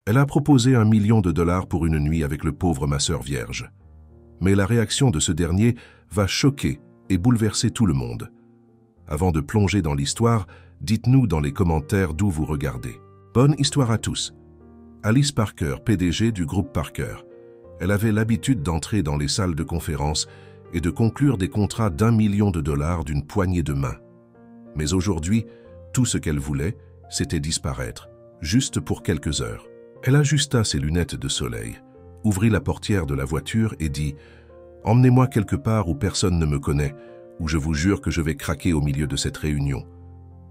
Elle a proposé $1 million pour une nuit avec le pauvre masseur vierge. Mais la réaction de ce dernier va choquer et bouleverser tout le monde. Avant de plonger dans l'histoire, dites-nous dans les commentaires d'où vous regardez. Bonne histoire à tous. Alice Parker, PDG du groupe Parker. Elle avait l'habitude d'entrer dans les salles de conférence et de conclure des contrats d'1 million de dollars d'une poignée de main. Mais aujourd'hui, tout ce qu'elle voulait, c'était disparaître, juste pour quelques heures. Elle ajusta ses lunettes de soleil, ouvrit la portière de la voiture et dit « Emmenez-moi quelque part où personne ne me connaît, où je vous jure que je vais craquer au milieu de cette réunion. »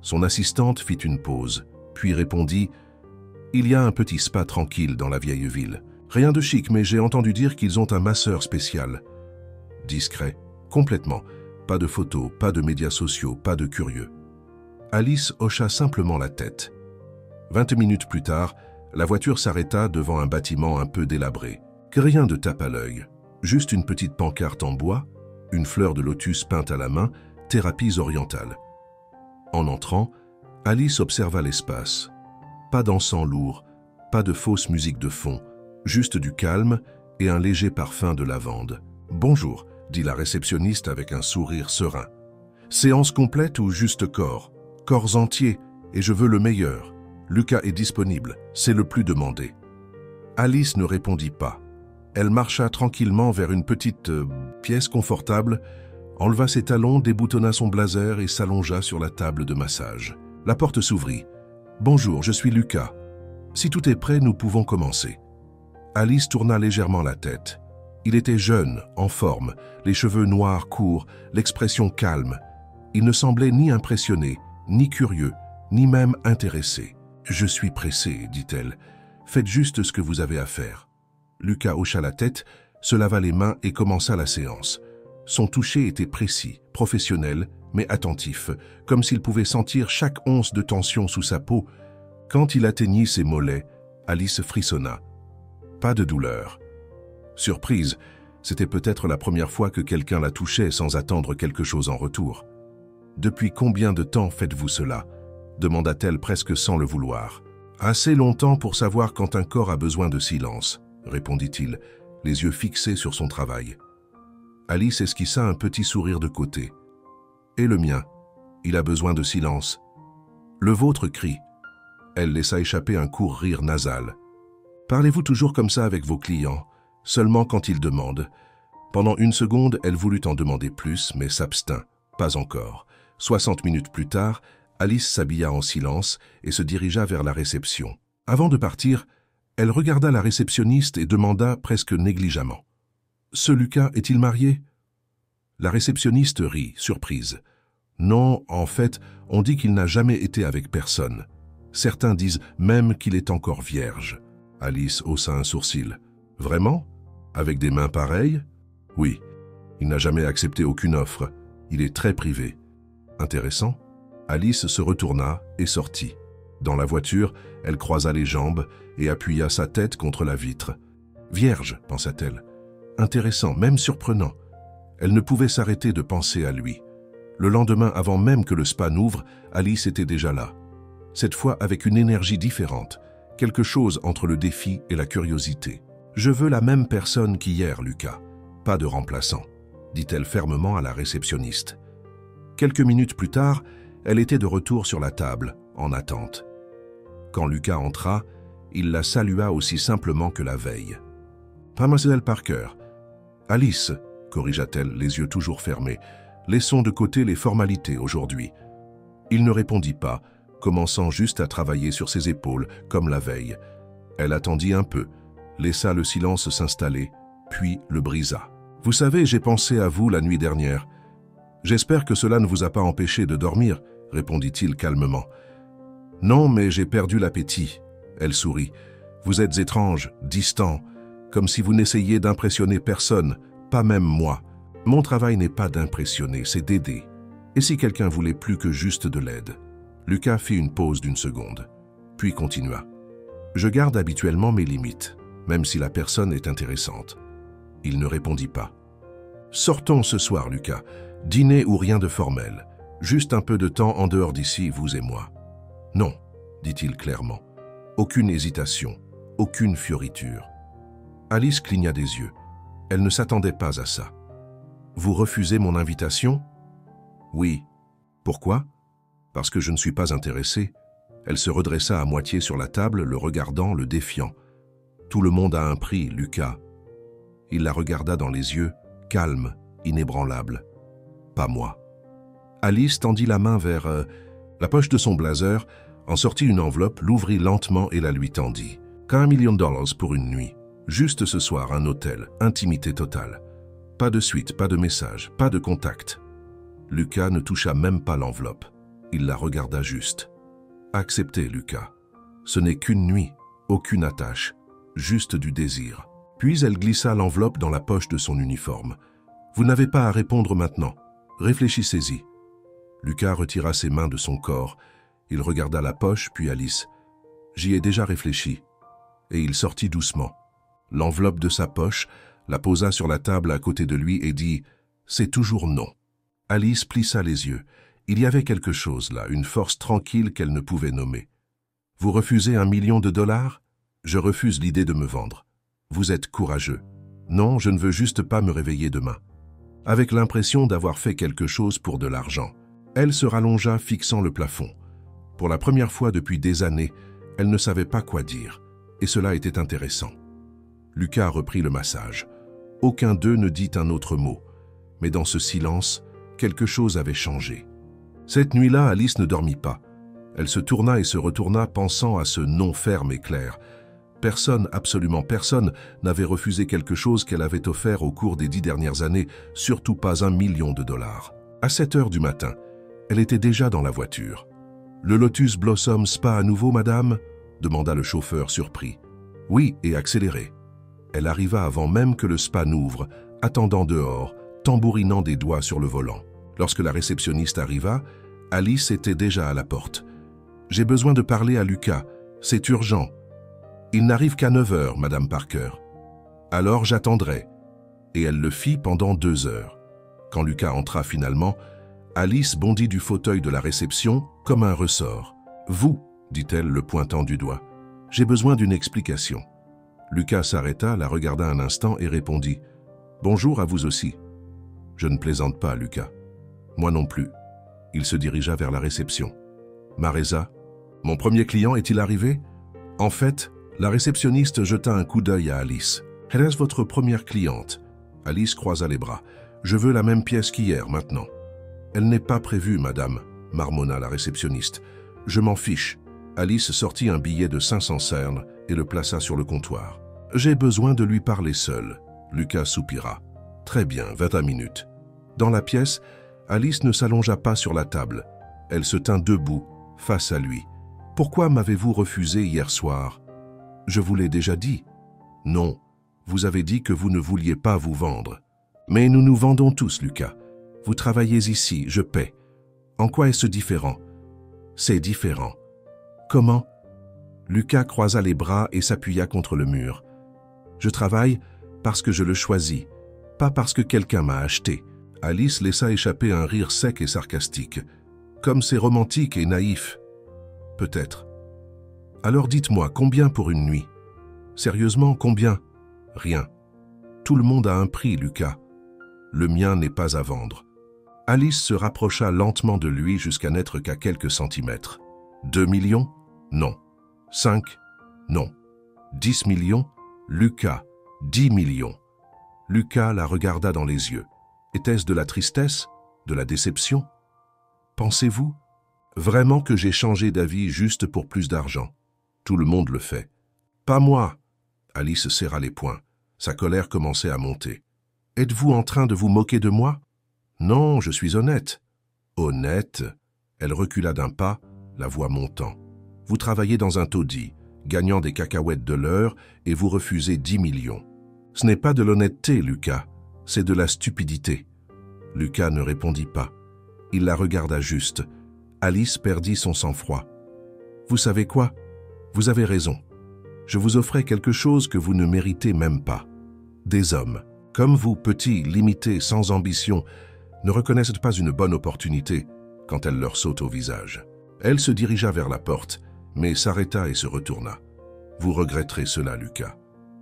Son assistante fit une pause, puis répondit « Il y a un petit spa tranquille dans la vieille ville. Rien de chic, mais j'ai entendu dire qu'ils ont un masseur spécial. » Discret, complètement. Pas de photos, pas de médias sociaux, pas de curieux. Alice hocha simplement la tête. 20 minutes plus tard, la voiture s'arrêta devant un bâtiment un peu délabré. Rien de tape à l'œil, juste une petite pancarte en bois, une fleur de lotus peinte à la main, thérapies orientales. En entrant, Alice observa l'espace. Pas d'encens lourd, pas de fausse musique de fond, juste du calme et un léger parfum de lavande. « Bonjour », dit la réceptionniste avec un sourire serein. « Séance complète ou juste corps? Corps entiers, et je veux le meilleur. Lucas est disponible, c'est le plus demandé. » Alice ne répondit pas. Elle marcha tranquillement vers une petite pièce confortable, enleva ses talons, déboutonna son blazer et s'allongea sur la table de massage. La porte s'ouvrit. « Bonjour, je suis Lucas. Si tout est prêt, nous pouvons commencer. » Alice tourna légèrement la tête. Il était jeune, en forme, les cheveux noirs courts, l'expression calme. Il ne semblait ni impressionné, ni curieux, ni même intéressé. « Je suis pressée, dit-elle. Faites juste ce que vous avez à faire. » Lucas hocha la tête, se lava les mains et commença la séance. Son toucher était précis, professionnel, mais attentif, comme s'il pouvait sentir chaque once de tension sous sa peau. Quand il atteignit ses mollets, Alice frissonna. Pas de douleur. Surprise, c'était peut-être la première fois que quelqu'un la touchait sans attendre quelque chose en retour. « Depuis combien de temps faites-vous cela ?» demanda-t-elle presque sans le vouloir. « Assez longtemps pour savoir quand un corps a besoin de silence », répondit-il, les yeux fixés sur son travail. Alice esquissa un petit sourire de côté. « Et le mien, il a besoin de silence. »« Le vôtre crie. » Elle laissa échapper un court rire nasal. « Parlez-vous toujours comme ça avec vos clients, seulement quand ils demandent ?» Pendant une seconde, elle voulut en demander plus, mais s'abstint. Pas encore. 60 minutes plus tard, Alice s'habilla en silence et se dirigea vers la réception. Avant de partir, elle regarda la réceptionniste et demanda presque négligemment. « Ce Lucas est-il marié ?» La réceptionniste rit, surprise. « Non, en fait, on dit qu'il n'a jamais été avec personne. Certains disent même qu'il est encore vierge. » Alice haussa un sourcil. « Vraiment? Avec des mains pareilles? » « Oui. Il n'a jamais accepté aucune offre. Il est très privé. » « Intéressant. » Alice se retourna et sortit. Dans la voiture, elle croisa les jambes et appuya sa tête contre la vitre. « Vierge, pensa-t-elle. Intéressant, même surprenant. » Elle ne pouvait s'arrêter de penser à lui. Le lendemain, avant même que le spa n'ouvre, Alice était déjà là. Cette fois avec une énergie différente, quelque chose entre le défi et la curiosité. « Je veux la même personne qu'hier, Lucas. Pas de remplaçant, » dit-elle fermement à la réceptionniste. Quelques minutes plus tard, elle était de retour sur la table, en attente. Quand Lucas entra, il la salua aussi simplement que la veille. « Mademoiselle Parker. »« Alice, » corrigea-t-elle, les yeux toujours fermés. « Laissons de côté les formalités aujourd'hui. » Il ne répondit pas, commençant juste à travailler sur ses épaules, comme la veille. Elle attendit un peu, laissa le silence s'installer, puis le brisa. « Vous savez, j'ai pensé à vous la nuit dernière. J'espère que cela ne vous a pas empêché de dormir, » répondit-il calmement. « Non, mais j'ai perdu l'appétit. » Elle sourit. « Vous êtes étrange, distant, comme si vous n'essayiez d'impressionner personne, pas même moi. Mon travail n'est pas d'impressionner, c'est d'aider. Et si quelqu'un voulait plus que juste de l'aide ?» Lucas fit une pause d'une seconde, puis continua. « Je garde habituellement mes limites, même si la personne est intéressante. » Il ne répondit pas. « Sortons ce soir, Lucas. Dîner ou rien de formel. Juste un peu de temps en dehors d'ici, vous et moi. » « Non, dit-il clairement. Aucune hésitation, aucune fioriture. Alice cligna des yeux. Elle ne s'attendait pas à ça. « Vous refusez mon invitation ?»« Oui. »« Pourquoi ?»« Parce que je ne suis pas intéressée. » Elle se redressa à moitié sur la table, le regardant, le défiant. « Tout le monde a un prix, Lucas. » Il la regarda dans les yeux, calme, inébranlable. « Pas moi. » Alice tendit la main vers la poche de son blazer, en sortit une enveloppe, l'ouvrit lentement et la lui tendit. « $1 million pour une nuit. Juste ce soir, un hôtel, intimité totale. Pas de suite, pas de message, pas de contact. » Lucas ne toucha même pas l'enveloppe. Il la regarda juste. « Acceptez, Lucas. Ce n'est qu'une nuit, aucune attache, juste du désir. » Puis elle glissa l'enveloppe dans la poche de son uniforme. « Vous n'avez pas à répondre maintenant. Réfléchissez-y. » Lucas retira ses mains de son corps. Il regarda la poche, puis Alice. « J'y ai déjà réfléchi. » Et il sortit doucement. L'enveloppe de sa poche, la posa sur la table à côté de lui et dit « C'est toujours non. » Alice plissa les yeux. Il y avait quelque chose là, une force tranquille qu'elle ne pouvait nommer. « Vous refusez $1 million ? Je refuse l'idée de me vendre. Vous êtes courageux. Non, je ne veux juste pas me réveiller demain. » Avec l'impression d'avoir fait quelque chose pour de l'argent. Elle se rallongea, fixant le plafond. Pour la première fois depuis des années, elle ne savait pas quoi dire, et cela était intéressant. Lucas reprit le massage. Aucun d'eux ne dit un autre mot, mais dans ce silence, quelque chose avait changé. Cette nuit-là, Alice ne dormit pas. Elle se tourna et se retourna, pensant à ce non ferme et clair. Personne, absolument personne, n'avait refusé quelque chose qu'elle avait offert au cours des 10 dernières années, surtout pas $1 million. À 7 heures du matin, elle était déjà dans la voiture. « Le Lotus Blossom Spa à nouveau, madame ?» demanda le chauffeur surpris. « Oui, et accéléré. » Elle arriva avant même que le spa n'ouvre, attendant dehors, tambourinant des doigts sur le volant. Lorsque la réceptionniste arriva, Alice était déjà à la porte. « J'ai besoin de parler à Lucas. C'est urgent. »« Il n'arrive qu'à 9 heures, Madame Parker. »« Alors j'attendrai. » Et elle le fit pendant 2 heures. Quand Lucas entra finalement, Alice bondit du fauteuil de la réception comme un ressort. « Vous, » dit-elle, le pointant du doigt. « J'ai besoin d'une explication. » Lucas s'arrêta, la regarda un instant et répondit « Bonjour à vous aussi. » « Je ne plaisante pas, Lucas. »« Moi non plus. » Il se dirigea vers la réception. « Maresa, mon premier client est-il arrivé ?» En fait, la réceptionniste jeta un coup d'œil à Alice. « Est-ce votre première cliente ?» Alice croisa les bras. « Je veux la même pièce qu'hier, maintenant. »« Elle n'est pas prévue, madame, » marmonna la réceptionniste. « Je m'en fiche. » Alice sortit un billet de 500 cernes et le plaça sur le comptoir. « J'ai besoin de lui parler seul. » Lucas soupira. « Très bien, 21 minutes. » Dans la pièce, Alice ne s'allongea pas sur la table. Elle se tint debout, face à lui. « Pourquoi m'avez-vous refusé hier soir ?»« Je vous l'ai déjà dit. »« Non, vous avez dit que vous ne vouliez pas vous vendre. »« Mais nous nous vendons tous, Lucas. Vous travaillez ici, je paie. En quoi est-ce différent ?»« C'est différent. »« Comment ?» Lucas croisa les bras et s'appuya contre le mur. « Je travaille parce que je le choisis, pas parce que quelqu'un m'a acheté. » Alice laissa échapper un rire sec et sarcastique. « Comme c'est romantique et naïf. »« Peut-être. »« Alors dites-moi, combien pour une nuit ?»« Sérieusement, combien ?»« Rien. Tout le monde a un prix, Lucas. Le mien n'est pas à vendre. » Alice se rapprocha lentement de lui jusqu'à n'être qu'à quelques centimètres. « 2 millions ? Non. 5 ? Non. 10 millions ? Lucas, 10 millions. » Lucas la regarda dans les yeux. Était-ce de la tristesse? De la déception? Pensez-vous vraiment que j'ai changé d'avis juste pour plus d'argent? Tout le monde le fait. Pas moi. Alice serra les poings. Sa colère commençait à monter. Êtes-vous en train de vous moquer de moi? Non, je suis honnête. Honnête? Elle recula d'un pas, la voix montant. Vous travaillez dans un taudis, gagnant des cacahuètes de l'heure, et vous refusez 10 millions. Ce n'est pas de l'honnêteté, Lucas. C'est de la stupidité. Lucas ne répondit pas. Il la regarda juste. Alice perdit son sang-froid. Vous savez quoi? Vous avez raison. Je vous offrais quelque chose que vous ne méritez même pas. Des hommes, comme vous, petits, limités, sans ambition, ne reconnaissent pas une bonne opportunité quand elle leur saute au visage. Elle se dirigea vers la porte, mais s'arrêta et se retourna. Vous regretterez cela, Lucas.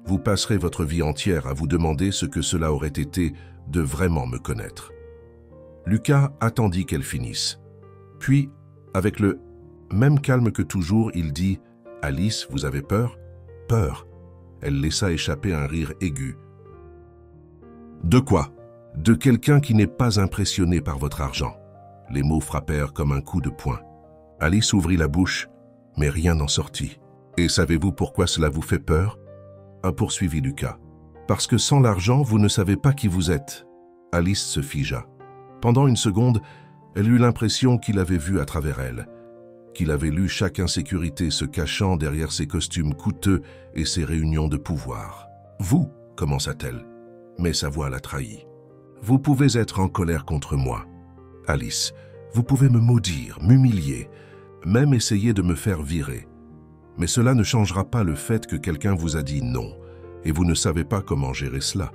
Vous passerez votre vie entière à vous demander ce que cela aurait été de vraiment me connaître. » Lucas attendit qu'elle finisse. Puis, avec le même calme que toujours, il dit « Alice, vous avez peur ?»« Peur ?» Elle laissa échapper un rire aigu. « De quoi ? De quelqu'un qui n'est pas impressionné par votre argent. » Les mots frappèrent comme un coup de poing. Alice ouvrit la bouche, mais rien n'en sortit. « Et savez-vous pourquoi cela vous fait peur ?» a poursuivi Lucas. « Parce que sans l'argent, vous ne savez pas qui vous êtes. » Alice se figea. Pendant une seconde, elle eut l'impression qu'il avait vu à travers elle, qu'il avait lu chaque insécurité se cachant derrière ses costumes coûteux et ses réunions de pouvoir. « Vous » commença-t-elle, mais sa voix la trahit. « Vous pouvez être en colère contre moi. Alice, vous pouvez me maudire, m'humilier, même essayer de me faire virer. Mais cela ne changera pas le fait que quelqu'un vous a dit non, et vous ne savez pas comment gérer cela. »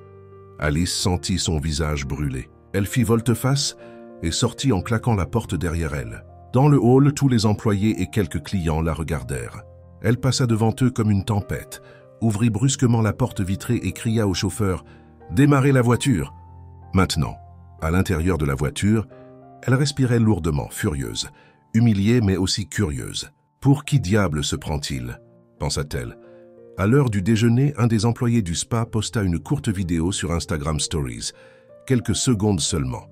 Alice sentit son visage brûler. Elle fit volte-face et sortit en claquant la porte derrière elle. Dans le hall, tous les employés et quelques clients la regardèrent. Elle passa devant eux comme une tempête, ouvrit brusquement la porte vitrée et cria au chauffeur « Démarrez la voiture !» Maintenant, à l'intérieur de la voiture, elle respirait lourdement, furieuse, humiliée mais aussi curieuse. « Pour qui diable se prend-il » pensa-t-elle. À l'heure du déjeuner, un des employés du spa posta une courte vidéo sur Instagram Stories, quelques secondes seulement.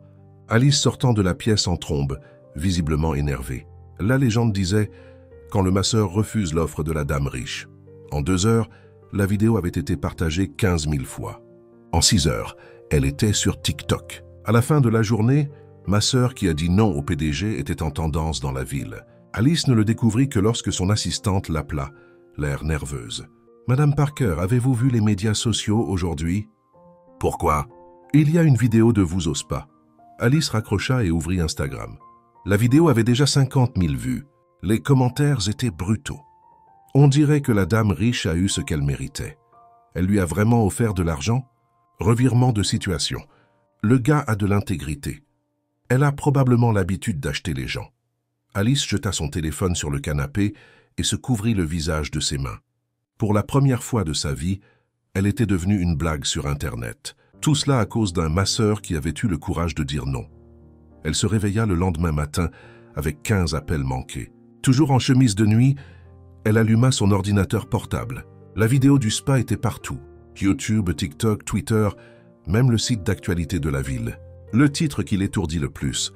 Alice sortant de la pièce en trombe, visiblement énervée. La légende disait « Quand le masseur refuse l'offre de la dame riche ». En 2 heures, la vidéo avait été partagée 15 000 fois. En 6 heures, elle était sur TikTok. À la fin de la journée, ma sœur qui a dit non au PDG était en tendance dans la ville. Alice ne le découvrit que lorsque son assistante l'appela, l'air nerveuse. « Madame Parker, avez-vous vu les médias sociaux aujourd'hui ?»« Pourquoi ?»« Il y a une vidéo de vous au spa. » Alice raccrocha et ouvrit Instagram. La vidéo avait déjà 50 000 vues. Les commentaires étaient brutaux. On dirait que la dame riche a eu ce qu'elle méritait. Elle lui a vraiment offert de l'argent? Revirement de situation. Le gars a de l'intégrité. Elle a probablement l'habitude d'acheter les gens. Alice jeta son téléphone sur le canapé et se couvrit le visage de ses mains. Pour la première fois de sa vie, elle était devenue une blague sur Internet. Tout cela à cause d'un masseur qui avait eu le courage de dire non. Elle se réveilla le lendemain matin avec 15 appels manqués. Toujours en chemise de nuit, elle alluma son ordinateur portable. La vidéo du spa était partout. YouTube, TikTok, Twitter, même le site d'actualité de la ville. Le titre qui l'étourdit le plus,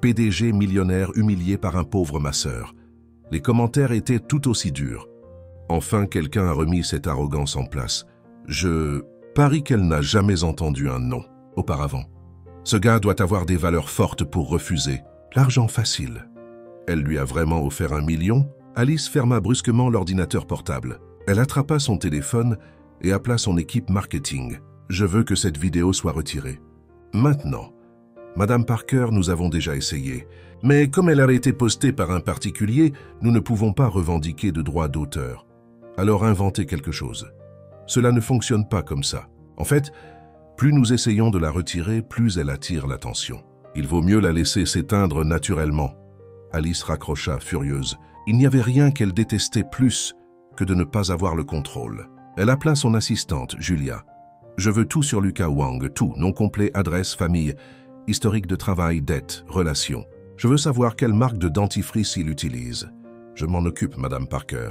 PDG millionnaire humilié par un pauvre masseur. Les commentaires étaient tout aussi durs. Enfin, quelqu'un a remis cette arrogance en place. Je parie qu'elle n'a jamais entendu un non auparavant. Ce gars doit avoir des valeurs fortes pour refuser. L'argent facile. Elle lui a vraiment offert 1 million? Alice ferma brusquement l'ordinateur portable. Elle attrapa son téléphone et appela son équipe marketing. « Je veux que cette vidéo soit retirée. » Maintenant. Madame Parker, nous avons déjà essayé. Mais comme elle a été postée par un particulier, nous ne pouvons pas revendiquer de droits d'auteur. Alors inventez quelque chose. Cela ne fonctionne pas comme ça. En fait, plus nous essayons de la retirer, plus elle attire l'attention. Il vaut mieux la laisser s'éteindre naturellement. Alice raccrocha, furieuse. Il n'y avait rien qu'elle détestait plus que de ne pas avoir le contrôle. Elle appela son assistante, Julia. « Je veux tout sur Lucas Wang, tout, nom complet, adresse, famille, historique de travail, dette, relations. Je veux savoir quelle marque de dentifrice il utilise. Je m'en occupe, Madame Parker.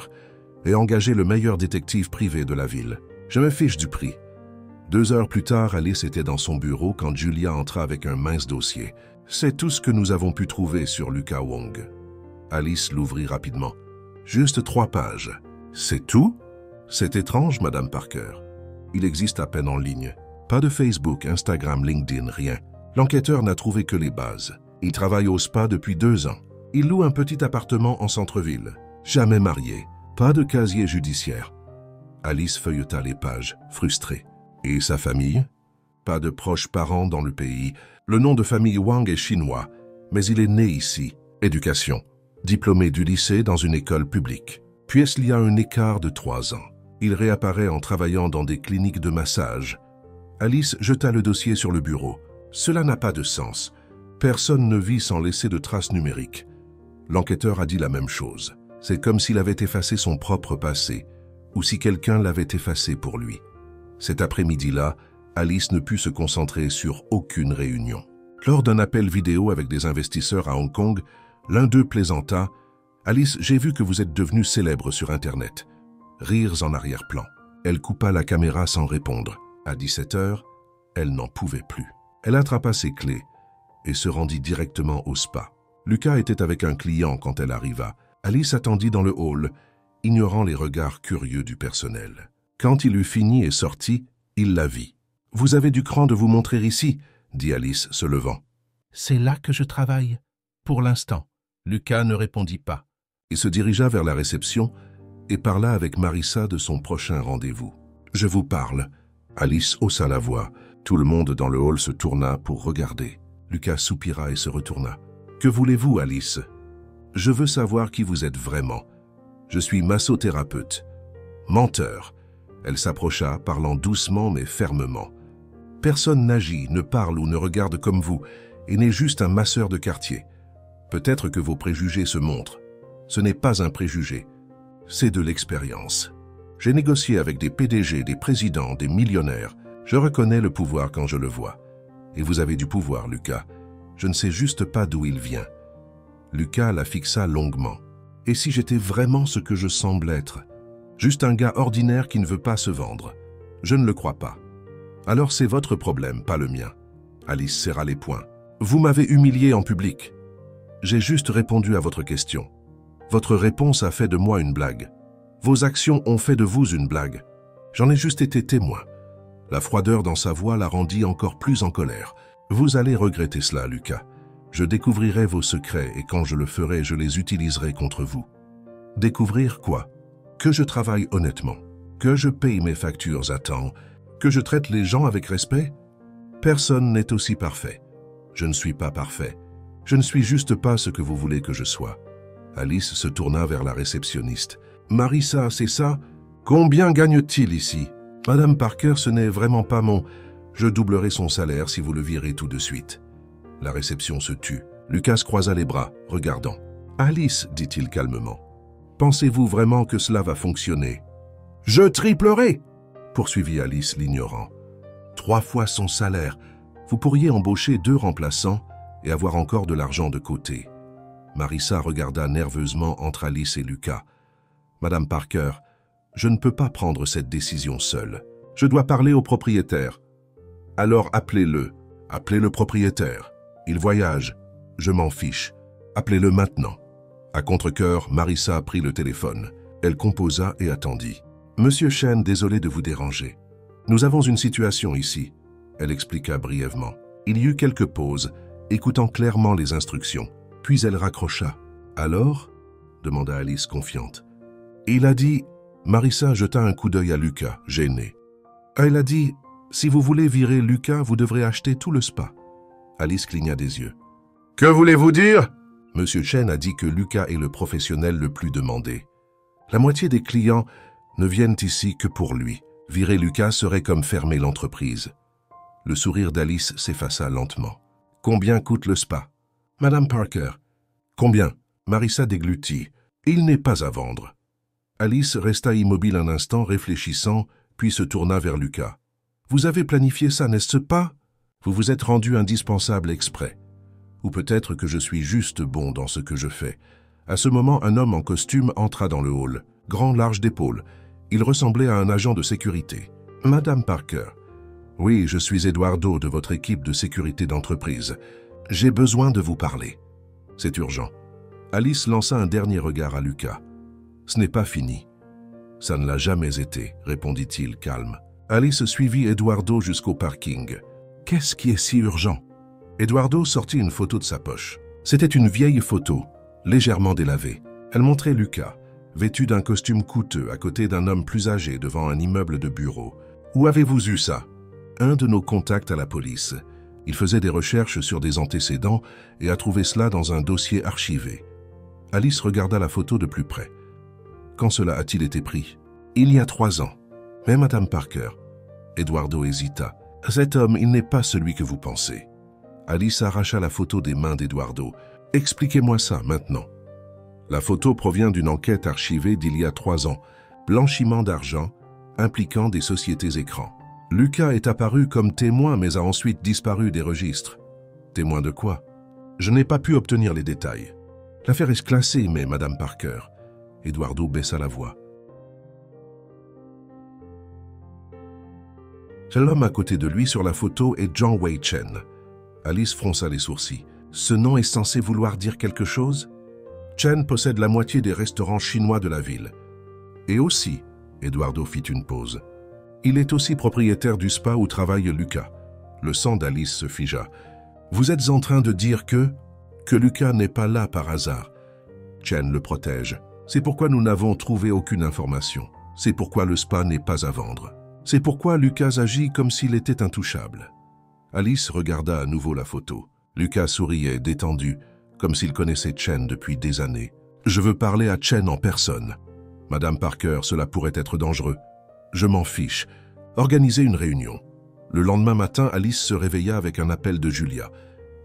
Et engager le meilleur détective privé de la ville. Je me fiche du prix. » 2 heures plus tard, Alice était dans son bureau quand Julia entra avec un mince dossier. « C'est tout ce que nous avons pu trouver sur Lucas Wang. » Alice l'ouvrit rapidement. « Juste 3 pages. »« C'est tout ? C'est étrange, Madame Parker. Il existe à peine en ligne. Pas de Facebook, Instagram, LinkedIn, rien. L'enquêteur n'a trouvé que les bases. Il travaille au spa depuis 2 ans. Il loue un petit appartement en centre-ville. Jamais marié. Pas de casier judiciaire. » Alice feuilleta les pages, frustrée. « Et sa famille ? Pas de proches parents dans le pays. Le nom de famille Wang est chinois, mais il est né ici. Éducation. Diplômé du lycée dans une école publique. Puis il y a un écart de 3 ans. Il réapparaît en travaillant dans des cliniques de massage. » Alice jeta le dossier sur le bureau. « Cela n'a pas de sens. Personne ne vit sans laisser de traces numériques. » L'enquêteur a dit la même chose. C'est comme s'il avait effacé son propre passé, ou si quelqu'un l'avait effacé pour lui. Cet après-midi-là, Alice ne put se concentrer sur aucune réunion. Lors d'un appel vidéo avec des investisseurs à Hong Kong, l'un d'eux plaisanta « Alice, j'ai vu que vous êtes devenue célèbre sur Internet. » Rires en arrière-plan. Elle coupa la caméra sans répondre. À 17 h, elle n'en pouvait plus. Elle attrapa ses clés et se rendit directement au spa. Lucas était avec un client quand elle arriva. Alice attendit dans le hall, ignorant les regards curieux du personnel. Quand il eut fini et sorti, il la vit. « Vous avez du cran de vous montrer ici ?» dit Alice, se levant. « C'est là que je travaille, pour l'instant. » Lucas ne répondit pas. Il se dirigea vers la réception et parla avec Marissa de son prochain rendez-vous. « Je vous parle. » Alice haussa la voix. Tout le monde dans le hall se tourna pour regarder. Lucas soupira et se retourna. « Que voulez-vous, Alice ? Je veux savoir qui vous êtes vraiment. Je suis massothérapeute. » « Menteur. » Elle s'approcha, parlant doucement mais fermement. « Personne n'agit, ne parle ou ne regarde comme vous, et n'est juste un masseur de quartier. Peut-être que vos préjugés se montrent. Ce n'est pas un préjugé. C'est de l'expérience. J'ai négocié avec des PDG, des présidents, des millionnaires. Je reconnais le pouvoir quand je le vois. Et vous avez du pouvoir, Lucas. Je ne sais juste pas d'où il vient. » Lucas la fixa longuement. « Et si j'étais vraiment ce que je semble être ? Juste un gars ordinaire qui ne veut pas se vendre. Je ne le crois pas. Alors c'est votre problème, pas le mien. » Alice serra les poings. « Vous m'avez humilié en public. J'ai juste répondu à votre question. Votre réponse a fait de moi une blague. Vos actions ont fait de vous une blague. J'en ai juste été témoin. » La froideur dans sa voix la rendit encore plus en colère. « Vous allez regretter cela, Lucas. Je découvrirai vos secrets et quand je le ferai, je les utiliserai contre vous. » Découvrir quoi ? Que je travaille honnêtement, que je paye mes factures à temps, que je traite les gens avec respect. Personne n'est aussi parfait. Je ne suis pas parfait. Je ne suis juste pas ce que vous voulez que je sois. Alice se tourna vers la réceptionniste. « Marissa, c'est ça ? Combien gagne-t-il ici ? Madame Parker, ce n'est vraiment pas mon... Je doublerai son salaire si vous le virez tout de suite. » La réception se tut. Lucas croisa les bras, regardant. « Alice, dit-il calmement. Pensez-vous vraiment que cela va fonctionner ? »« Je triplerai !» poursuivit Alice l'ignorant. « 3 fois son salaire. Vous pourriez embaucher 2 remplaçants et avoir encore de l'argent de côté. » Marissa regarda nerveusement entre Alice et Lucas. « Madame Parker, je ne peux pas prendre cette décision seule. Je dois parler au propriétaire. »« Alors appelez-le. Appelez le propriétaire. Il voyage. Je m'en fiche. Appelez-le maintenant. » À contre-cœur, Marissa prit le téléphone. Elle composa et attendit. « Monsieur Chen, désolé de vous déranger. Nous avons une situation ici. » Elle expliqua brièvement. Il y eut quelques pauses, écoutant clairement les instructions. Puis elle raccrocha. « Alors ?» demanda Alice confiante. « Il a dit... » Marissa jeta un coup d'œil à Lucas, gêné. « Elle a dit... Si vous voulez virer Lucas, vous devrez acheter tout le spa. » Alice cligna des yeux. « Que voulez-vous dire ?» Monsieur Chen a dit que Lucas est le professionnel le plus demandé. La moitié des clients ne viennent ici que pour lui. Virer Lucas serait comme fermer l'entreprise. Le sourire d'Alice s'effaça lentement. « Combien coûte le spa ?»« Madame Parker. »« Combien ?» Marissa déglutit. « Il n'est pas à vendre. » Alice resta immobile un instant, réfléchissant, puis se tourna vers Lucas. « Vous avez planifié ça, n'est-ce pas ? Vous vous êtes rendu indispensable exprès. Ou peut-être que je suis juste bon dans ce que je fais. » À ce moment, un homme en costume entra dans le hall, grand, large d'épaules. Il ressemblait à un agent de sécurité. « Madame Parker. »« Oui, je suis Eduardo de votre équipe de sécurité d'entreprise. J'ai besoin de vous parler. C'est urgent. » Alice lança un dernier regard à Lucas. « Ce n'est pas fini. »« Ça ne l'a jamais été, » répondit-il calme. Alice suivit Eduardo jusqu'au parking. « Qu'est-ce qui est si urgent ?» Eduardo sortit une photo de sa poche. C'était une vieille photo, légèrement délavée. Elle montrait Lucas, vêtu d'un costume coûteux à côté d'un homme plus âgé devant un immeuble de bureau. « Où avez-vous eu ça ?»« Un de nos contacts à la police. Il faisait des recherches sur des antécédents et a trouvé cela dans un dossier archivé. » Alice regarda la photo de plus près. « Quand cela a-t-il été pris ?»« Il y a 3 ans. » « Mais Madame Parker. » Eduardo hésita. « Cet homme, il n'est pas celui que vous pensez. » Alice arracha la photo des mains d'Eduardo. « Expliquez-moi ça maintenant. » La photo provient d'une enquête archivée d'il y a 3 ans. blanchiment d'argent, impliquant des sociétés écrans. Lucas est apparu comme témoin mais a ensuite disparu des registres. Témoin de quoi? Je n'ai pas pu obtenir les détails. L'affaire est classée, mais Madame Parker. Eduardo baissa la voix. L'homme à côté de lui sur la photo est John Wei Chen. Alice fronça les sourcils. Ce nom est censé vouloir dire quelque chose? Chen possède la moitié des restaurants chinois de la ville. Et aussi, Eduardo fit une pause. Il est aussi propriétaire du spa où travaille Lucas. Le sang d'Alice se figea. Vous êtes en train de dire que Lucas n'est pas là par hasard. Chen le protège. C'est pourquoi nous n'avons trouvé aucune information. C'est pourquoi le spa n'est pas à vendre. C'est pourquoi Lucas agit comme s'il était intouchable. Alice regarda à nouveau la photo. Lucas souriait, détendu, comme s'il connaissait Chen depuis des années. Je veux parler à Chen en personne. Madame Parker, cela pourrait être dangereux. Je m'en fiche. Organisez une réunion. Le lendemain matin, Alice se réveilla avec un appel de Julia.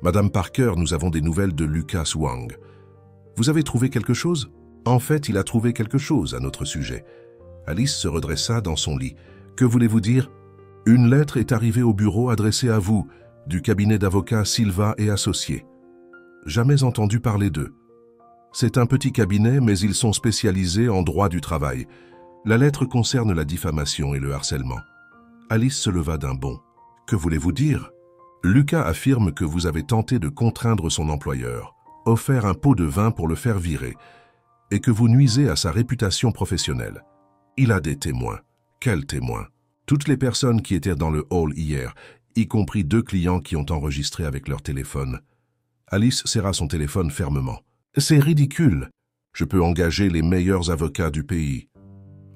Madame Parker, nous avons des nouvelles de Lucas Wang. Vous avez trouvé quelque chose? En fait, il a trouvé quelque chose à notre sujet. Alice se redressa dans son lit. Que voulez-vous dire? Une lettre est arrivée au bureau adressée à vous, du cabinet d'avocats Silva et Associés. Jamais entendu parler d'eux. C'est un petit cabinet, mais ils sont spécialisés en droit du travail. La lettre concerne la diffamation et le harcèlement. Alice se leva d'un bond. Que voulez-vous dire? Lucas affirme que vous avez tenté de contraindre son employeur, offert un pot de vin pour le faire virer, et que vous nuisez à sa réputation professionnelle. Il a des témoins. Quels témoins? Toutes les personnes qui étaient dans le hall hier, y compris 2 clients qui ont enregistré avec leur téléphone. Alice serra son téléphone fermement. C'est ridicule. Je peux engager les meilleurs avocats du pays.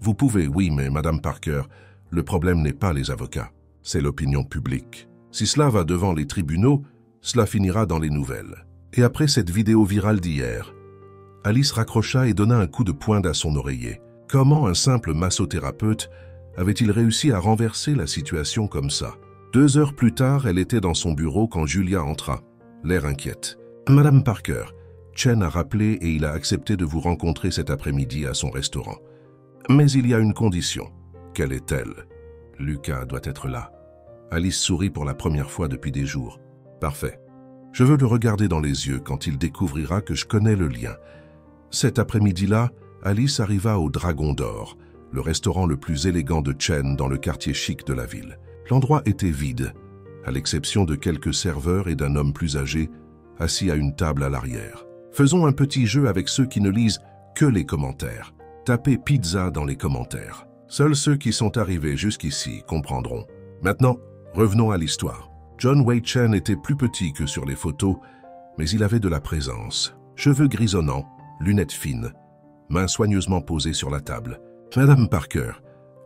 Vous pouvez, oui, mais Madame Parker, le problème n'est pas les avocats, c'est l'opinion publique. Si cela va devant les tribunaux, cela finira dans les nouvelles. Et après cette vidéo virale d'hier, Alice raccrocha et donna un coup de poing à son oreiller. Comment un simple massothérapeute avait-il réussi à renverser la situation comme ça? 2 heures plus tard, elle était dans son bureau quand Julia entra, l'air inquiète. « Madame Parker, Chen a rappelé et il a accepté de vous rencontrer cet après-midi à son restaurant. Mais il y a une condition. Quelle est-elle? Lucas doit être là. » Alice sourit pour la première fois depuis des jours. « Parfait. Je veux le regarder dans les yeux quand il découvrira que je connais le lien. » Cet après-midi-là, Alice arriva au Dragon d'Or, le restaurant le plus élégant de Chen dans le quartier chic de la ville. L'endroit était vide, à l'exception de quelques serveurs et d'un homme plus âgé, assis à une table à l'arrière. Faisons un petit jeu avec ceux qui ne lisent que les commentaires. Tapez pizza dans les commentaires. Seuls ceux qui sont arrivés jusqu'ici comprendront. Maintenant, revenons à l'histoire. John Wei Chen était plus petit que sur les photos, mais il avait de la présence. Cheveux grisonnants, lunettes fines, mains soigneusement posées sur la table. « Madame Parker »,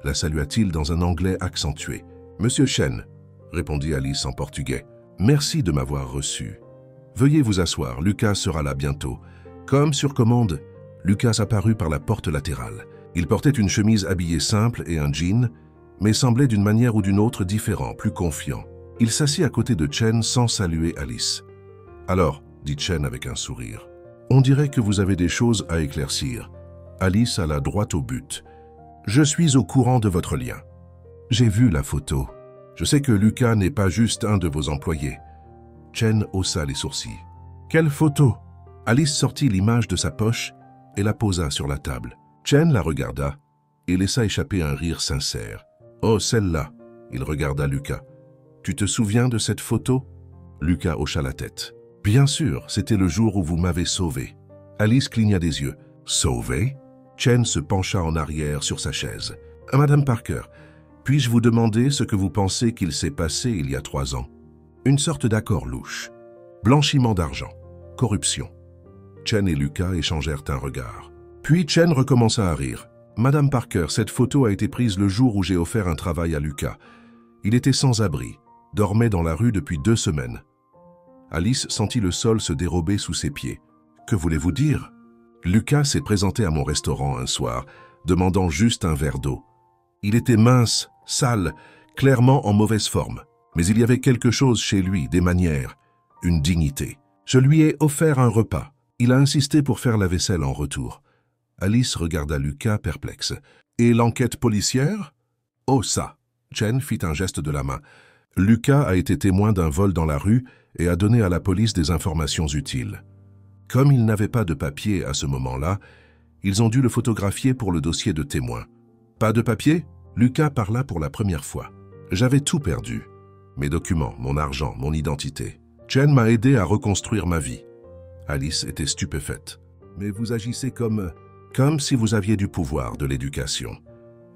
la salua-t-il dans un anglais accentué. « Monsieur Chen », répondit Alice en portugais. « Merci de m'avoir reçu. Veuillez vous asseoir, Lucas sera là bientôt. » Comme sur commande, Lucas apparut par la porte latérale. Il portait une chemise habillée simple et un jean, mais semblait d'une manière ou d'une autre différent, plus confiant. Il s'assit à côté de Chen sans saluer Alice. « Alors », dit Chen avec un sourire, « on dirait que vous avez des choses à éclaircir. » Alice alla droit au but. « Je suis au courant de votre lien. J'ai vu la photo. Je sais que Lucas n'est pas juste un de vos employés. » Chen haussa les sourcils. « Quelle photo ?» Alice sortit l'image de sa poche et la posa sur la table. Chen la regarda et laissa échapper un rire sincère. « Oh, celle-là !» Il regarda Lucas. « Tu te souviens de cette photo ?» Lucas hocha la tête. « Bien sûr, c'était le jour où vous m'avez sauvé. » Alice cligna des yeux. « Sauvé ?» Chen se pencha en arrière sur sa chaise. « Madame Parker, puis-je vous demander ce que vous pensez qu'il s'est passé il y a 3 ans ?» Une sorte d'accord louche. Blanchiment d'argent. Corruption. Chen et Lucas échangèrent un regard. Puis Chen recommença à rire. « Madame Parker, cette photo a été prise le jour où j'ai offert un travail à Lucas. Il était sans abri, dormait dans la rue depuis 2 semaines. » Alice sentit le sol se dérober sous ses pieds. « Que voulez-vous dire ?» Lucas s'est présenté à mon restaurant un soir, demandant juste un verre d'eau. Il était mince, sale, clairement en mauvaise forme. Mais il y avait quelque chose chez lui, des manières, une dignité. Je lui ai offert un repas. Il a insisté pour faire la vaisselle en retour. Alice regarda Lucas perplexe. Et l'enquête policière? Oh ça! Chen fit un geste de la main. Lucas a été témoin d'un vol dans la rue et a donné à la police des informations utiles. Comme il n'avait pas de papier à ce moment-là, ils ont dû le photographier pour le dossier de témoin. Pas de papier? Lucas parla pour la première fois. J'avais tout perdu. Mes documents, mon argent, mon identité. Chen m'a aidé à reconstruire ma vie. Alice était stupéfaite. Mais vous agissez comme si vous aviez du pouvoir, de l'éducation.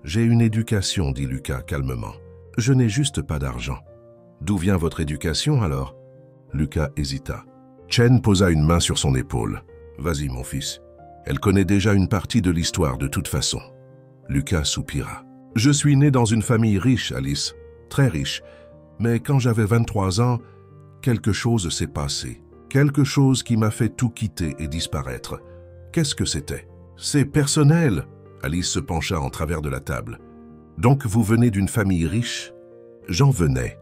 J'ai une éducation, dit Lucas calmement. Je n'ai juste pas d'argent. D'où vient votre éducation alors? Lucas hésita. Chen posa une main sur son épaule. Vas-y mon fils. Elle connaît déjà une partie de l'histoire de toute façon. Lucas soupira. Je suis né dans une famille riche, Alice. Très riche. Mais quand j'avais 23 ans, quelque chose s'est passé. Quelque chose qui m'a fait tout quitter et disparaître. Qu'est-ce que c'était? C'est personnel. Alice se pencha en travers de la table. Donc vous venez d'une famille riche? J'en venais.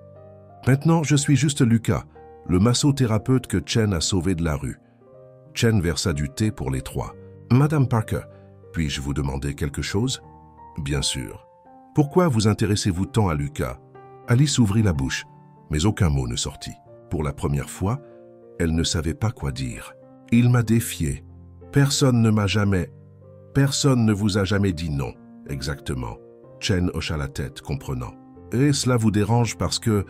Maintenant, je suis juste Lucas, le massothérapeute que Chen a sauvé de la rue. Chen versa du thé pour les trois. Madame Parker, puis-je vous demander quelque chose? Bien sûr. Pourquoi vous intéressez-vous tant à Lucas? Alice ouvrit la bouche, mais aucun mot ne sortit. Pour la première fois, elle ne savait pas quoi dire. Il m'a défié. Personne ne vous a jamais dit non, exactement. Chen hocha la tête, comprenant. Et cela vous dérange parce que...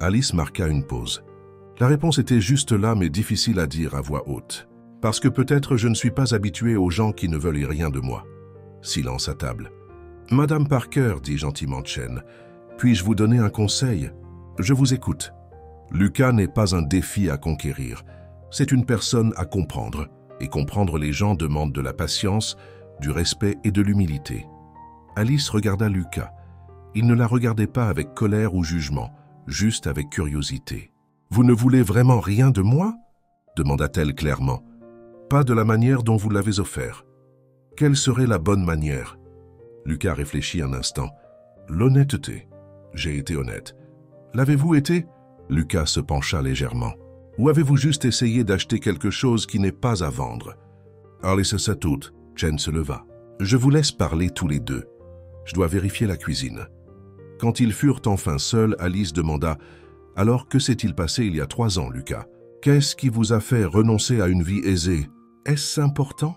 Alice marqua une pause. La réponse était juste là, mais difficile à dire à voix haute. Parce que peut-être je ne suis pas habitué aux gens qui ne veulent rien de moi. Silence à table. Madame Parker, dit gentiment Chen, puis-je vous donner un conseil? Je vous écoute. Lucas n'est pas un défi à conquérir. C'est une personne à comprendre. Et comprendre les gens demande de la patience, du respect et de l'humilité. Alice regarda Lucas. Il ne la regardait pas avec colère ou jugement, juste avec curiosité. « Vous ne voulez vraiment rien de moi ?» demanda-t-elle clairement. « Pas de la manière dont vous l'avez offert. Quelle serait la bonne manière ?» Lucas réfléchit un instant. « L'honnêteté. J'ai été honnête. L'avez-vous été ?» Lucas se pencha légèrement. « Ou avez-vous juste essayé d'acheter quelque chose qui n'est pas à vendre ?» Alice s'atout. Chen se leva. « Je vous laisse parler tous les deux. Je dois vérifier la cuisine. » Quand ils furent enfin seuls, Alice demanda « Alors, que s'est-il passé il y a 3 ans, Lucas? Qu'est-ce qui vous a fait renoncer à une vie aisée? Est-ce important ?»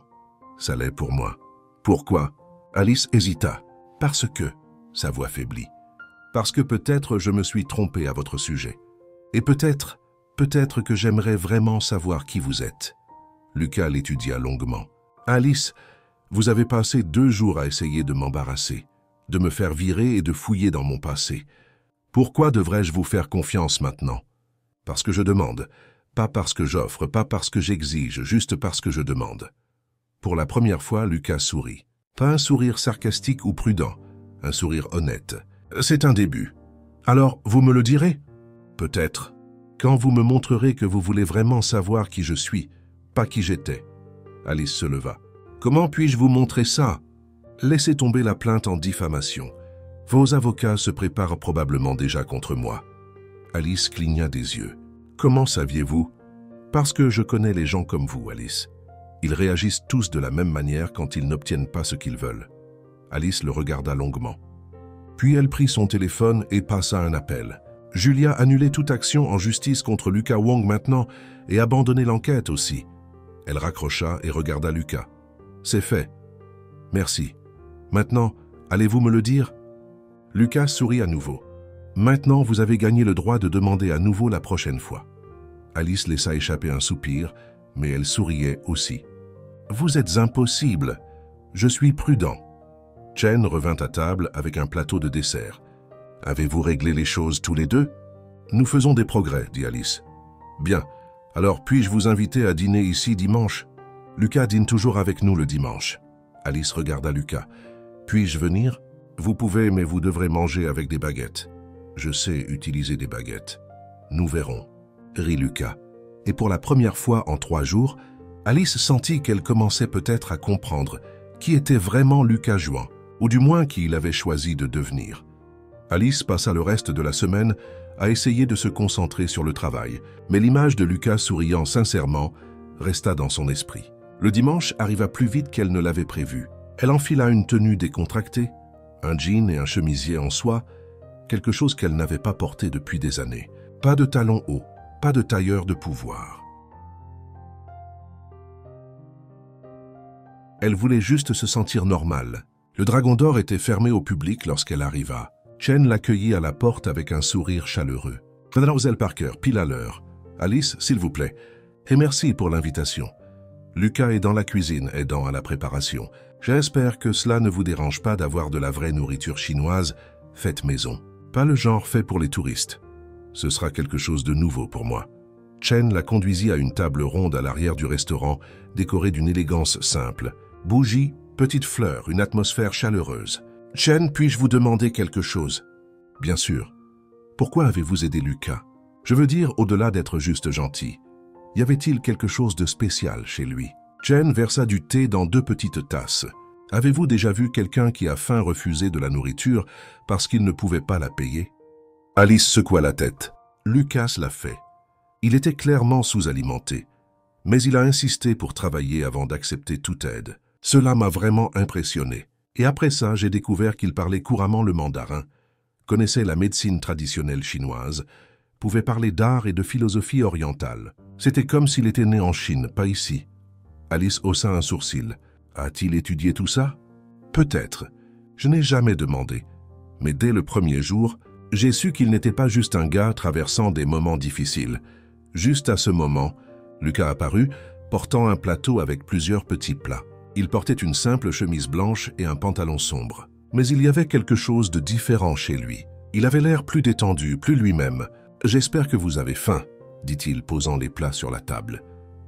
Ça l'est pour moi. « Pourquoi ?» Alice hésita. « Parce que... » Sa voix faiblit. « Parce que peut-être je me suis trompé à votre sujet. Et peut-être que j'aimerais vraiment savoir qui vous êtes. » Lucas l'étudia longuement. « Alice, vous avez passé 2 jours à essayer de m'embarrasser, de me faire virer et de fouiller dans mon passé. Pourquoi devrais-je vous faire confiance maintenant? Parce que je demande, pas parce que j'offre, pas parce que j'exige, juste parce que je demande. » Pour la première fois, Lucas sourit. Pas un sourire sarcastique ou prudent, un sourire honnête. « C'est un début. Alors, vous me le direz? Peut-être. Quand vous me montrerez que vous voulez vraiment savoir qui je suis, pas qui j'étais. » Alice se leva. « Comment puis-je vous montrer ça? Laissez tomber la plainte en diffamation. Vos avocats se préparent probablement déjà contre moi. » Alice cligna des yeux. « Comment saviez-vous? » Parce que je connais les gens comme vous, Alice. Ils réagissent tous de la même manière quand ils n'obtiennent pas ce qu'ils veulent. Alice le regarda longuement. Puis elle prit son téléphone et passa un appel. Julia annulait toute action en justice contre Lucas Wong maintenant et abandonnait l'enquête aussi. Elle raccrocha et regarda Lucas. « C'est fait. Merci. Maintenant, allez-vous me le dire ?» Lucas sourit à nouveau. « Maintenant, vous avez gagné le droit de demander à nouveau la prochaine fois. » Alice laissa échapper un soupir, mais elle souriait aussi. « Vous êtes impossible. Je suis prudent. » Chen revint à table avec un plateau de dessert. « Avez-vous réglé les choses tous les deux ?»« Nous faisons des progrès, » dit Alice. « Bien. Alors puis-je vous inviter à dîner ici dimanche ?» Lucas dîne toujours avec nous le dimanche. Alice regarda Lucas. « Puis-je venir ?»« Vous pouvez, mais vous devrez manger avec des baguettes. »« Je sais utiliser des baguettes. »« Nous verrons. » rit Lucas. Et pour la première fois en 3 jours, Alice sentit qu'elle commençait peut-être à comprendre qui était vraiment Lucas Juan, ou du moins qui il avait choisi de devenir. Alice passa le reste de la semaine à essayer de se concentrer sur le travail, mais l'image de Lucas souriant sincèrement resta dans son esprit. Le dimanche arriva plus vite qu'elle ne l'avait prévu. Elle enfila une tenue décontractée, un jean et un chemisier en soie, quelque chose qu'elle n'avait pas porté depuis des années. Pas de talons hauts, pas de tailleur de pouvoir. Elle voulait juste se sentir normale. Le Dragon d'Or était fermé au public lorsqu'elle arriva. Chen l'accueillit à la porte avec un sourire chaleureux. « Mademoiselle Parker, pile à l'heure. Alice, s'il vous plaît. Et merci pour l'invitation. Lucas est dans la cuisine, aidant à la préparation. J'espère que cela ne vous dérange pas d'avoir de la vraie nourriture chinoise faite maison. Pas le genre fait pour les touristes. Ce sera quelque chose de nouveau pour moi. » Chen la conduisit à une table ronde à l'arrière du restaurant, décorée d'une élégance simple. Bougies, petites fleurs, une atmosphère chaleureuse. « Chen, puis-je vous demander quelque chose ?»« Bien sûr. Pourquoi avez-vous aidé Lucas? Je veux dire, au-delà d'être juste gentil. Y avait-il quelque chose de spécial chez lui ?» Chen versa du thé dans 2 petites tasses. « Avez-vous déjà vu quelqu'un qui a faim refuser de la nourriture parce qu'il ne pouvait pas la payer ?» Alice secoua la tête. Lucas l'a fait. Il était clairement sous-alimenté, mais il a insisté pour travailler avant d'accepter toute aide. Cela m'a vraiment impressionné. Et après ça, j'ai découvert qu'il parlait couramment le mandarin, connaissait la médecine traditionnelle chinoise, pouvait parler d'art et de philosophie orientale. C'était comme s'il était né en Chine, pas ici. Alice haussa un sourcil. A-t-il étudié tout ça? Peut-être. Je n'ai jamais demandé. Mais dès le premier jour, j'ai su qu'il n'était pas juste un gars traversant des moments difficiles. Juste à ce moment, Lucas apparut, portant un plateau avec plusieurs petits plats. Il portait une simple chemise blanche et un pantalon sombre. Mais il y avait quelque chose de différent chez lui. Il avait l'air plus détendu, plus lui-même. « J'espère que vous avez faim », dit-il, posant les plats sur la table.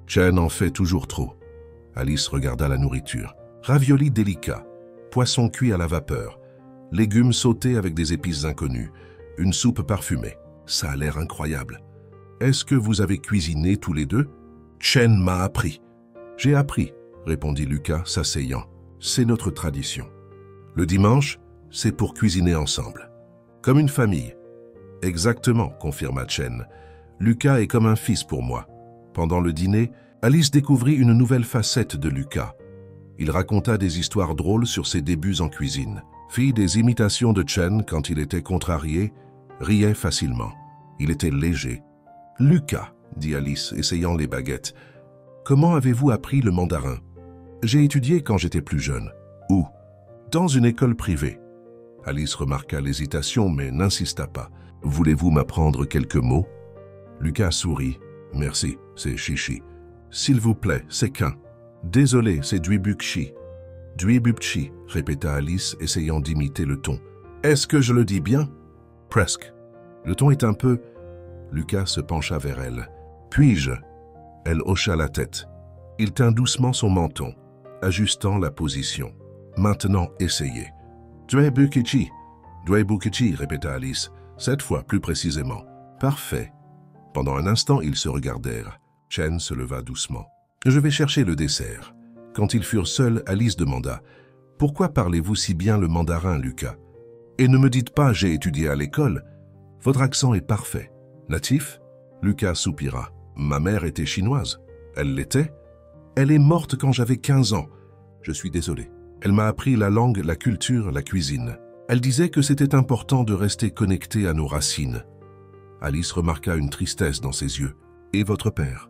Chen en fait toujours trop. Alice regarda la nourriture. Raviolis délicats, poisson cuit à la vapeur, légumes sautés avec des épices inconnues, une soupe parfumée. Ça a l'air incroyable. Est-ce que vous avez cuisiné tous les deux? Chen m'a appris. J'ai appris, répondit Lucas, s'asseyant. C'est notre tradition. Le dimanche, c'est pour cuisiner ensemble. Comme une famille. Exactement, confirma Chen. Lucas est comme un fils pour moi. Pendant le dîner, Alice découvrit une nouvelle facette de Lucas. Il raconta des histoires drôles sur ses débuts en cuisine, fit des imitations de Chen quand il était contrarié, riait facilement. Il était léger. « Lucas, » dit Alice, essayant les baguettes, « comment avez-vous appris le mandarin? J'ai étudié quand j'étais plus jeune. Où? Dans une école privée. » Alice remarqua l'hésitation, mais n'insista pas. « Voulez-vous m'apprendre quelques mots? » Lucas sourit. « Merci, c'est chichi. »« S'il vous plaît, c'est qu'un. »« Désolé, c'est Duibukchi. »« Duibukchi, » répéta Alice, essayant d'imiter le ton. « Est-ce que je le dis bien? »« Presque. Le ton est un peu... » Lucas se pencha vers elle. « Puis-je » Elle hocha la tête. Il tint doucement son menton, ajustant la position. « Maintenant, essayez. »« Duibukchi. »« Duibukchi, » répéta Alice, cette fois plus précisément. « Parfait. » Pendant un instant, ils se regardèrent. Chen se leva doucement. « Je vais chercher le dessert. » Quand ils furent seuls, Alice demanda « Pourquoi parlez-vous si bien le mandarin, Lucas? Et ne me dites pas « j'ai étudié à l'école ». Votre accent est parfait. Natif? Lucas soupira. « Ma mère était chinoise. » Elle l'était? Elle est morte quand j'avais 15 ans. Je suis désolé. Elle m'a appris la langue, la culture, la cuisine. Elle disait que c'était important de rester connecté à nos racines. Alice remarqua une tristesse dans ses yeux. « Et votre père? »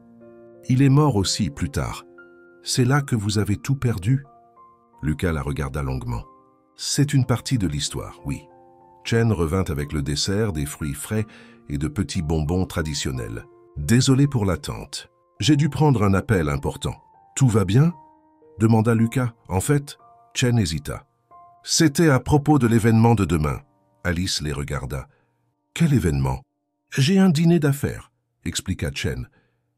Il est mort aussi plus tard. C'est là que vous avez tout perdu? Lucas la regarda longuement. C'est une partie de l'histoire, oui. Chen revint avec le dessert, des fruits frais et de petits bonbons traditionnels. Désolé pour l'attente. J'ai dû prendre un appel important. Tout va bien? Demanda Lucas. En fait, Chen hésita. C'était à propos de l'événement de demain. Alice les regarda. Quel événement? J'ai un dîner d'affaires, expliqua Chen.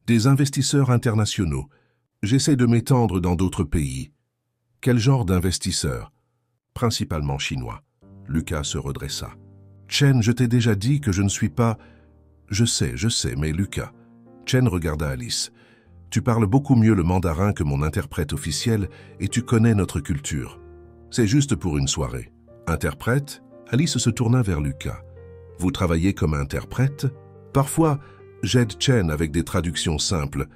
Des investisseurs internationaux. J'essaie de m'étendre dans d'autres pays. Quel genre d'investisseurs? Principalement chinois. Lucas se redressa. Chen, je t'ai déjà dit que je ne suis pas... Je sais, mais Lucas... Chen regarda Alice. Tu parles beaucoup mieux le mandarin que mon interprète officiel et tu connais notre culture. C'est juste pour une soirée. Interprète? Alice se tourna vers Lucas. Vous travaillez comme interprète? Parfois, j'aide Chen avec des traductions simples.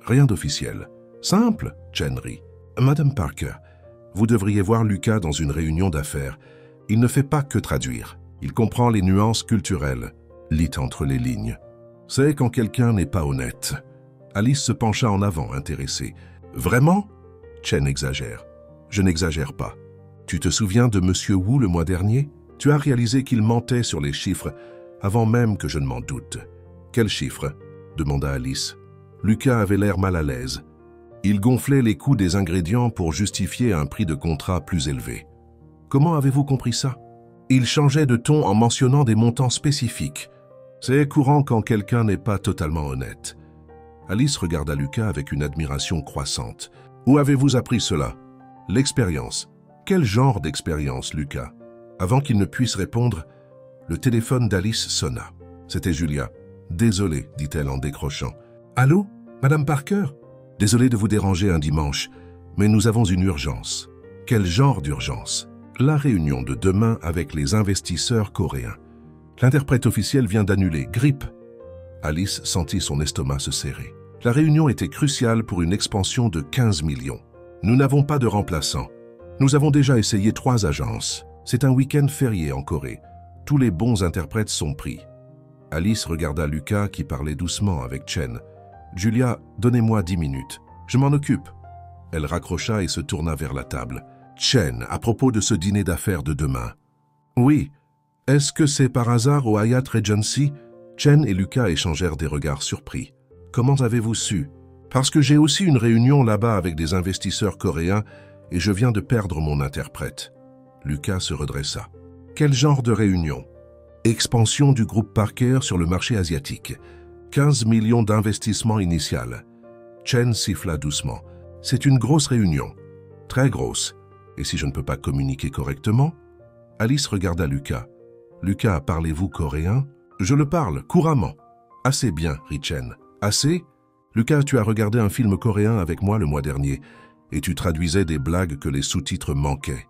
Rien d'officiel. Simple? Chen rit. Madame Parker, Vous devriez voir Lucas dans une réunion d'affaires. Il ne fait pas que traduire. Il comprend les nuances culturelles. Lit entre les lignes. C'est quand quelqu'un n'est pas honnête. Alice se pencha en avant, intéressée. Vraiment? Chen exagère. Je n'exagère pas. Tu te souviens de Monsieur Wu le mois dernier? Tu as réalisé qu'il mentait sur les chiffres avant même que je ne m'en doute. Quels chiffres? Demanda Alice. Lucas avait l'air mal à l'aise. Il gonflait les coûts des ingrédients pour justifier un prix de contrat plus élevé. Comment avez-vous compris ça? Il changeait de ton en mentionnant des montants spécifiques. C'est courant quand quelqu'un n'est pas totalement honnête. Alice regarda Lucas avec une admiration croissante. Où avez-vous appris cela? L'expérience. Quel genre d'expérience, Lucas? Avant qu'il ne puisse répondre, le téléphone d'Alice sonna. C'était Julia. Désolé, dit-elle en décrochant. Allô, Madame Parker? Désolé de vous déranger un dimanche, mais nous avons une urgence. Quel genre d'urgence? La réunion de demain avec les investisseurs coréens. L'interprète officiel vient d'annuler. Grippe. Alice sentit son estomac se serrer. La réunion était cruciale pour une expansion de 15 millions. Nous n'avons pas de remplaçant. Nous avons déjà essayé 3 agences. C'est un week-end férié en Corée. Tous les bons interprètes sont pris. Alice regarda Lucas qui parlait doucement avec Chen. Julia, donnez-moi 10 minutes. Je m'en occupe. Elle raccrocha et se tourna vers la table. Chen, à propos de ce dîner d'affaires de demain. Oui. Est-ce que c'est par hasard au Hyatt Regency? Chen et Lucas échangèrent des regards surpris. Comment avez-vous su? Parce que j'ai aussi une réunion là-bas avec des investisseurs coréens et je viens de perdre mon interprète. Lucas se redressa. Quel genre de réunion? Expansion du groupe Parker sur le marché asiatique. 15 millions d'investissement initial. Chen siffla doucement. C'est une grosse réunion. Très grosse. Et si je ne peux pas communiquer correctement? Alice regarda Lucas. Lucas, parlez-vous coréen? Je le parle, couramment. Assez bien, rit Chen. Assez? Lucas, tu as regardé un film coréen avec moi le mois dernier et tu traduisais des blagues que les sous-titres manquaient.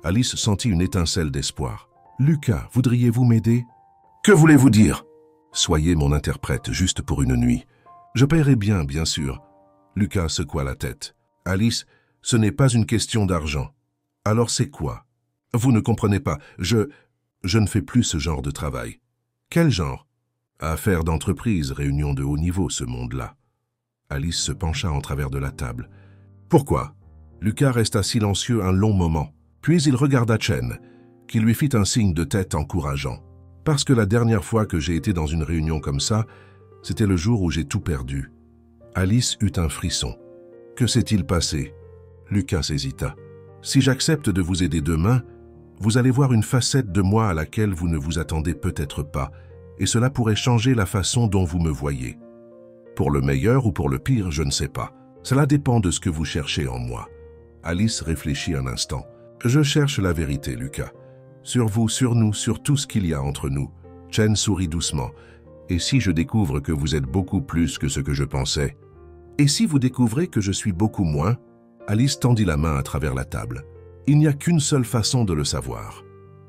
Alice sentit une étincelle d'espoir. Lucas, voudriez-vous m'aider? Que voulez-vous dire? Soyez mon interprète juste pour une nuit. Je paierai bien sûr. Lucas secoua la tête. Alice, ce n'est pas une question d'argent. Alors c'est quoi? Vous ne comprenez pas. Je ne fais plus ce genre de travail. Quel genre? Affaires d'entreprise, réunion de haut niveau, ce monde-là. Alice se pencha en travers de la table. Pourquoi? Lucas resta silencieux un long moment. Puis il regarda Chen, qui lui fit un signe de tête encourageant. Parce que la dernière fois que j'ai été dans une réunion comme ça, c'était le jour où j'ai tout perdu. Alice eut un frisson. Que s'est-il passé? Lucas hésita. Si j'accepte de vous aider demain, vous allez voir une facette de moi à laquelle vous ne vous attendez peut-être pas, et cela pourrait changer la façon dont vous me voyez. Pour le meilleur ou pour le pire, je ne sais pas. Cela dépend de ce que vous cherchez en moi. Alice réfléchit un instant. Je cherche la vérité, Lucas. Sur vous, sur nous, sur tout ce qu'il y a entre nous. Chen sourit doucement. Et si je découvre que vous êtes beaucoup plus que ce que je pensais? Et si vous découvrez que je suis beaucoup moins? Alice tendit la main à travers la table. Il n'y a qu'une seule façon de le savoir.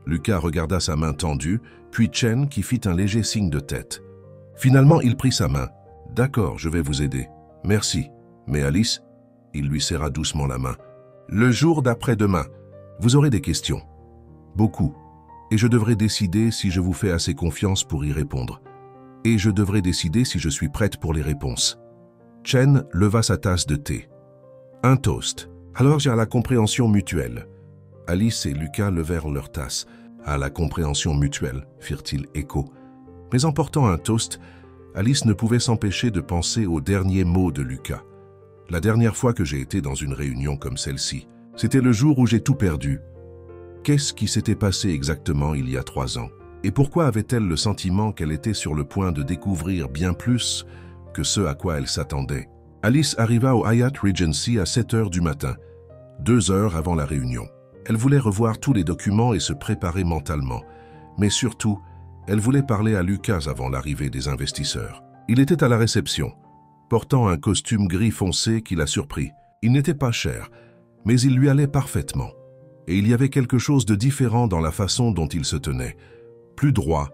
Lucas regarda sa main tendue, puis Chen qui fit un léger signe de tête. Finalement, il prit sa main. D'accord, je vais vous aider. Merci. Mais Alice, il lui serra doucement la main. Le jour d'après-demain, vous aurez des questions. Beaucoup. Et je devrai décider si je vous fais assez confiance pour y répondre. Et je devrai décider si je suis prête pour les réponses. Chen leva sa tasse de thé. Un toast. Alors j'ai à la compréhension mutuelle. Alice et Lucas levèrent leur tasse. À la compréhension mutuelle, firent-ils écho. Mais en portant un toast, Alice ne pouvait s'empêcher de penser aux derniers mots de Lucas. La dernière fois que j'ai été dans une réunion comme celle-ci, c'était le jour où j'ai tout perdu. Qu'est-ce qui s'était passé exactement il y a 3 ans? Et pourquoi avait-elle le sentiment qu'elle était sur le point de découvrir bien plus que ce à quoi elle s'attendait? Alice arriva au Hyatt Regency à 7 heures du matin, 2 heures avant la réunion. Elle voulait revoir tous les documents et se préparer mentalement. Mais surtout, elle voulait parler à Lucas avant l'arrivée des investisseurs. Il était à la réception, portant un costume gris foncé qui la surprit. Il n'était pas cher, mais il lui allait parfaitement. Et il y avait quelque chose de différent dans la façon dont il se tenait. Plus droit,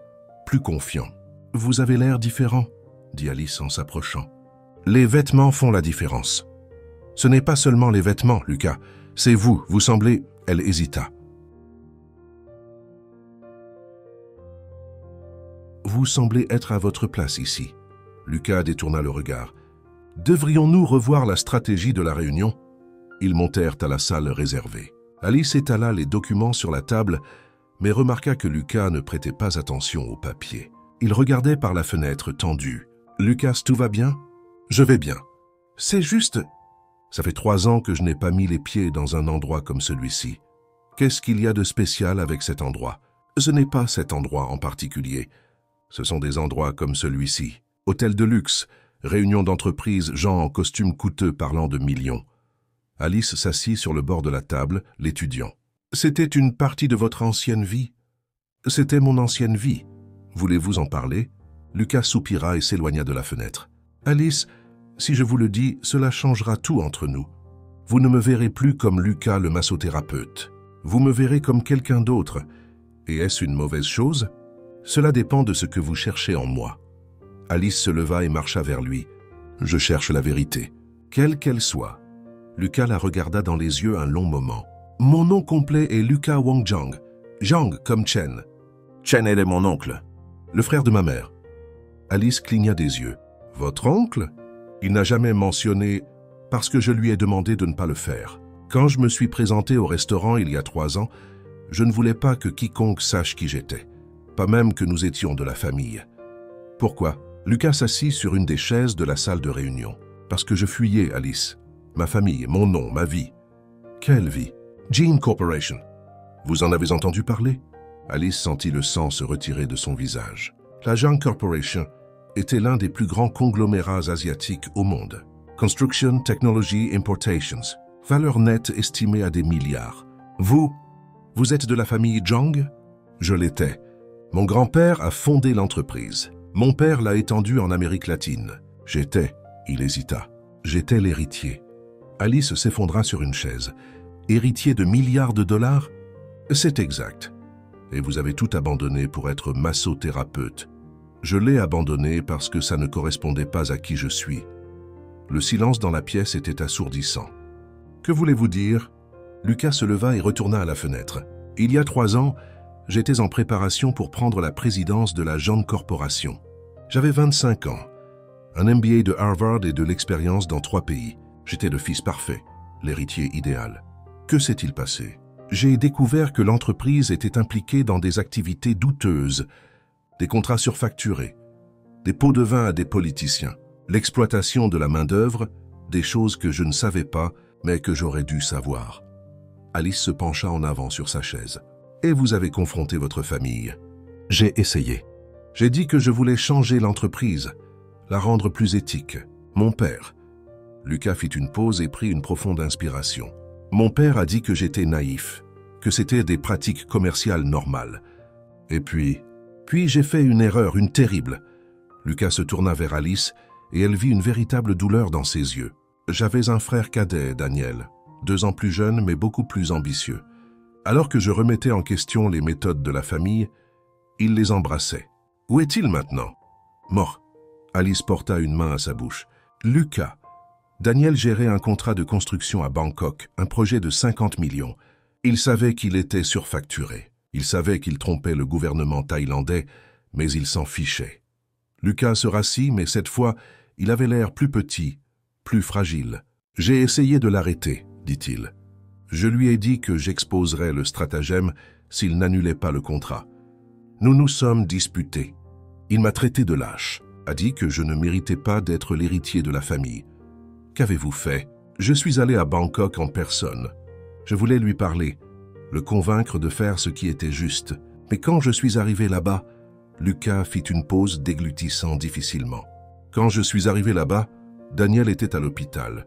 plus confiant. « Vous avez l'air différent », dit Alice en s'approchant. « Les vêtements font la différence. Ce n'est pas seulement les vêtements, Lucas. C'est vous, vous semblez... Elle hésita. Vous semblez être à votre place ici. Lucas détourna le regard. Devrions-nous revoir la stratégie de la réunion? Ils montèrent à la salle réservée. Alice étala les documents sur la table, mais remarqua que Lucas ne prêtait pas attention au papier. Il regardait par la fenêtre tendue. « Lucas, tout va bien ?»« Je vais bien. C'est juste... Ça fait 3 ans que je n'ai pas mis les pieds dans un endroit comme celui-ci. Qu'est-ce qu'il y a de spécial avec cet endroit? Ce n'est pas cet endroit en particulier. Ce sont des endroits comme celui-ci. Hôtel de luxe, réunion d'entreprise, gens en costume coûteux parlant de millions. » Alice s'assit sur le bord de la table, l'étudiant. « C'était une partie de votre ancienne vie ?»« C'était mon ancienne vie. Voulez-vous en parler ?» Lucas soupira et s'éloigna de la fenêtre. « Alice, si je vous le dis, cela changera tout entre nous. Vous ne me verrez plus comme Lucas le massothérapeute. Vous me verrez comme quelqu'un d'autre. Et est-ce une mauvaise chose? Cela dépend de ce que vous cherchez en moi. » Alice se leva et marcha vers lui. « Je cherche la vérité, quelle qu'elle soit. » Lucas la regarda dans les yeux un long moment. « Mon nom complet est Lucas Wang Zhang. Zhang comme Chen. Chen est mon oncle, le frère de ma mère. » Alice cligna des yeux. « Votre oncle? Il n'a jamais mentionné parce que je lui ai demandé de ne pas le faire. Quand je me suis présenté au restaurant il y a 3 ans, je ne voulais pas que quiconque sache qui j'étais, pas même que nous étions de la famille. Pourquoi? » Lucas s'assit sur une des chaises de la salle de réunion. « Parce que je fuyais, Alice. Ma famille, mon nom, ma vie. »« Quelle vie? »« Gene Corporation. Vous en avez entendu parler ?» Alice sentit le sang se retirer de son visage. La Gene Corporation était l'un des plus grands conglomérats asiatiques au monde. Construction Technology Importations. Valeur nette estimée à des milliards. Vous êtes de la famille Zhang? Je l'étais. Mon grand-père a fondé l'entreprise. Mon père l'a étendue en Amérique latine. Il hésita. J'étais l'héritier. Alice s'effondra sur une chaise. Héritier de milliards de dollars? C'est exact. Et vous avez tout abandonné pour être massothérapeute. Je l'ai abandonné parce que ça ne correspondait pas à qui je suis. Le silence dans la pièce était assourdissant. Que voulez-vous dire? Lucas se leva et retourna à la fenêtre. Il y a 3 ans, j'étais en préparation pour prendre la présidence de la Gene Corporation. J'avais 25 ans, un MBA de Harvard et de l'expérience dans 3 pays. J'étais le fils parfait, l'héritier idéal. Que s'est-il passé? J'ai découvert que l'entreprise était impliquée dans des activités douteuses, des contrats surfacturés, des pots de vin à des politiciens, l'exploitation de la main-d'œuvre, des choses que je ne savais pas, mais que j'aurais dû savoir. Alice se pencha en avant sur sa chaise. Et vous avez confronté votre famille? J'ai essayé. J'ai dit que je voulais changer l'entreprise, la rendre plus éthique. Mon père... Lucas fit une pause et prit une profonde inspiration. Mon père a dit que j'étais naïf, que c'était des pratiques commerciales normales. Et puis j'ai fait une erreur, une terrible. Lucas se tourna vers Alice et elle vit une véritable douleur dans ses yeux. J'avais un frère cadet, Daniel, 2 ans plus jeune mais beaucoup plus ambitieux. Alors que je remettais en question les méthodes de la famille, il les embrassait. Où est-il maintenant? Mort. Alice porta une main à sa bouche. Lucas. Daniel gérait un contrat de construction à Bangkok, un projet de 50 millions. Il savait qu'il était surfacturé. Il savait qu'il trompait le gouvernement thaïlandais, mais il s'en fichait. Lucas se rassit, mais cette fois, il avait l'air plus petit, plus fragile. « J'ai essayé de l'arrêter, dit-il. Je lui ai dit que j'exposerais le stratagème s'il n'annulait pas le contrat. Nous nous sommes disputés. Il m'a traité de lâche, a dit que je ne méritais pas d'être l'héritier de la famille. Qu'avez-vous fait? Je suis allé à Bangkok en personne. Je voulais lui parler, le convaincre de faire ce qui était juste. Mais quand je suis arrivé là-bas, Lucas fit une pause déglutissant difficilement. Quand je suis arrivé là-bas, Daniel était à l'hôpital.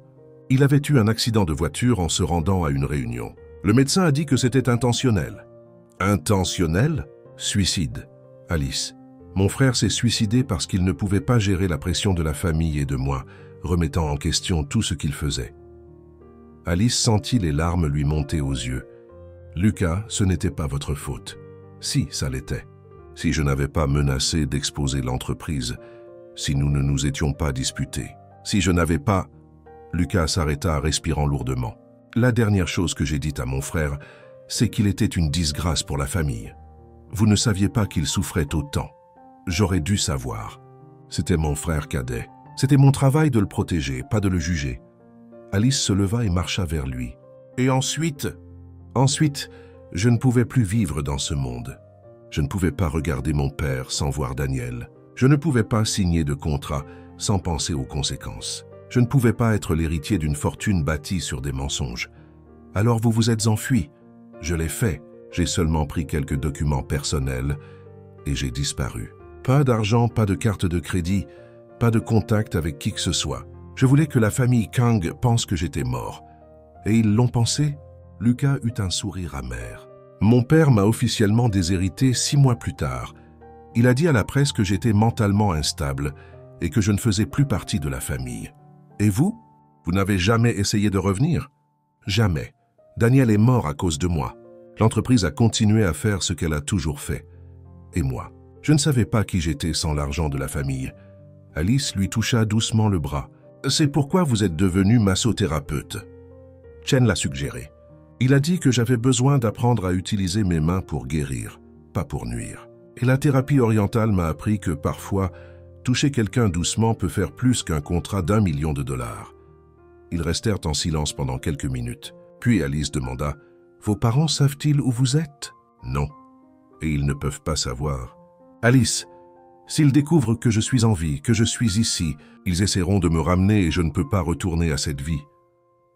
Il avait eu un accident de voiture en se rendant à une réunion. Le médecin a dit que c'était intentionnel. Intentionnel? Suicide. Alice. Mon frère s'est suicidé parce qu'il ne pouvait pas gérer la pression de la famille et de moi, remettant en question tout ce qu'il faisait. Alice sentit les larmes lui monter aux yeux. Lucas, ce n'était pas votre faute. Si, ça l'était. Si je n'avais pas menacé d'exposer l'entreprise, si nous ne nous étions pas disputés, si je n'avais pas... Lucas s'arrêta, respirant lourdement. La dernière chose que j'ai dite à mon frère, c'est qu'il était une disgrâce pour la famille. Vous ne saviez pas qu'il souffrait autant. J'aurais dû savoir. C'était mon frère cadet. C'était mon travail de le protéger, pas de le juger. Alice se leva et marcha vers lui. Et ensuite, je ne pouvais plus vivre dans ce monde. Je ne pouvais pas regarder mon père sans voir Daniel. Je ne pouvais pas signer de contrat sans penser aux conséquences. Je ne pouvais pas être l'héritier d'une fortune bâtie sur des mensonges. Alors vous vous êtes enfui. Je l'ai fait. J'ai seulement pris quelques documents personnels et j'ai disparu. Pas d'argent, pas de carte de crédit, pas de contact avec qui que ce soit. Je voulais que la famille Kang pense que j'étais mort. Et ils l'ont pensé. Lucas eut un sourire amer. Mon père m'a officiellement déshérité 6 mois plus tard. Il a dit à la presse que j'étais mentalement instable et que je ne faisais plus partie de la famille. Et vous? Vous n'avez jamais essayé de revenir? Jamais. Daniel est mort à cause de moi. L'entreprise a continué à faire ce qu'elle a toujours fait. Et moi? Je ne savais pas qui j'étais sans l'argent de la famille. Alice lui toucha doucement le bras. C'est pourquoi vous êtes devenu massothérapeute. Chen l'a suggéré. Il a dit que j'avais besoin d'apprendre à utiliser mes mains pour guérir, pas pour nuire. Et la thérapie orientale m'a appris que parfois, toucher quelqu'un doucement peut faire plus qu'un contrat d'1 million de dollars. Ils restèrent en silence pendant quelques minutes. Puis Alice demanda « Vos parents savent-ils où vous êtes ?» « Non. Et ils ne peuvent pas savoir. »« Alice, s'ils découvrent que je suis en vie, que je suis ici, ils essaieront de me ramener et je ne peux pas retourner à cette vie.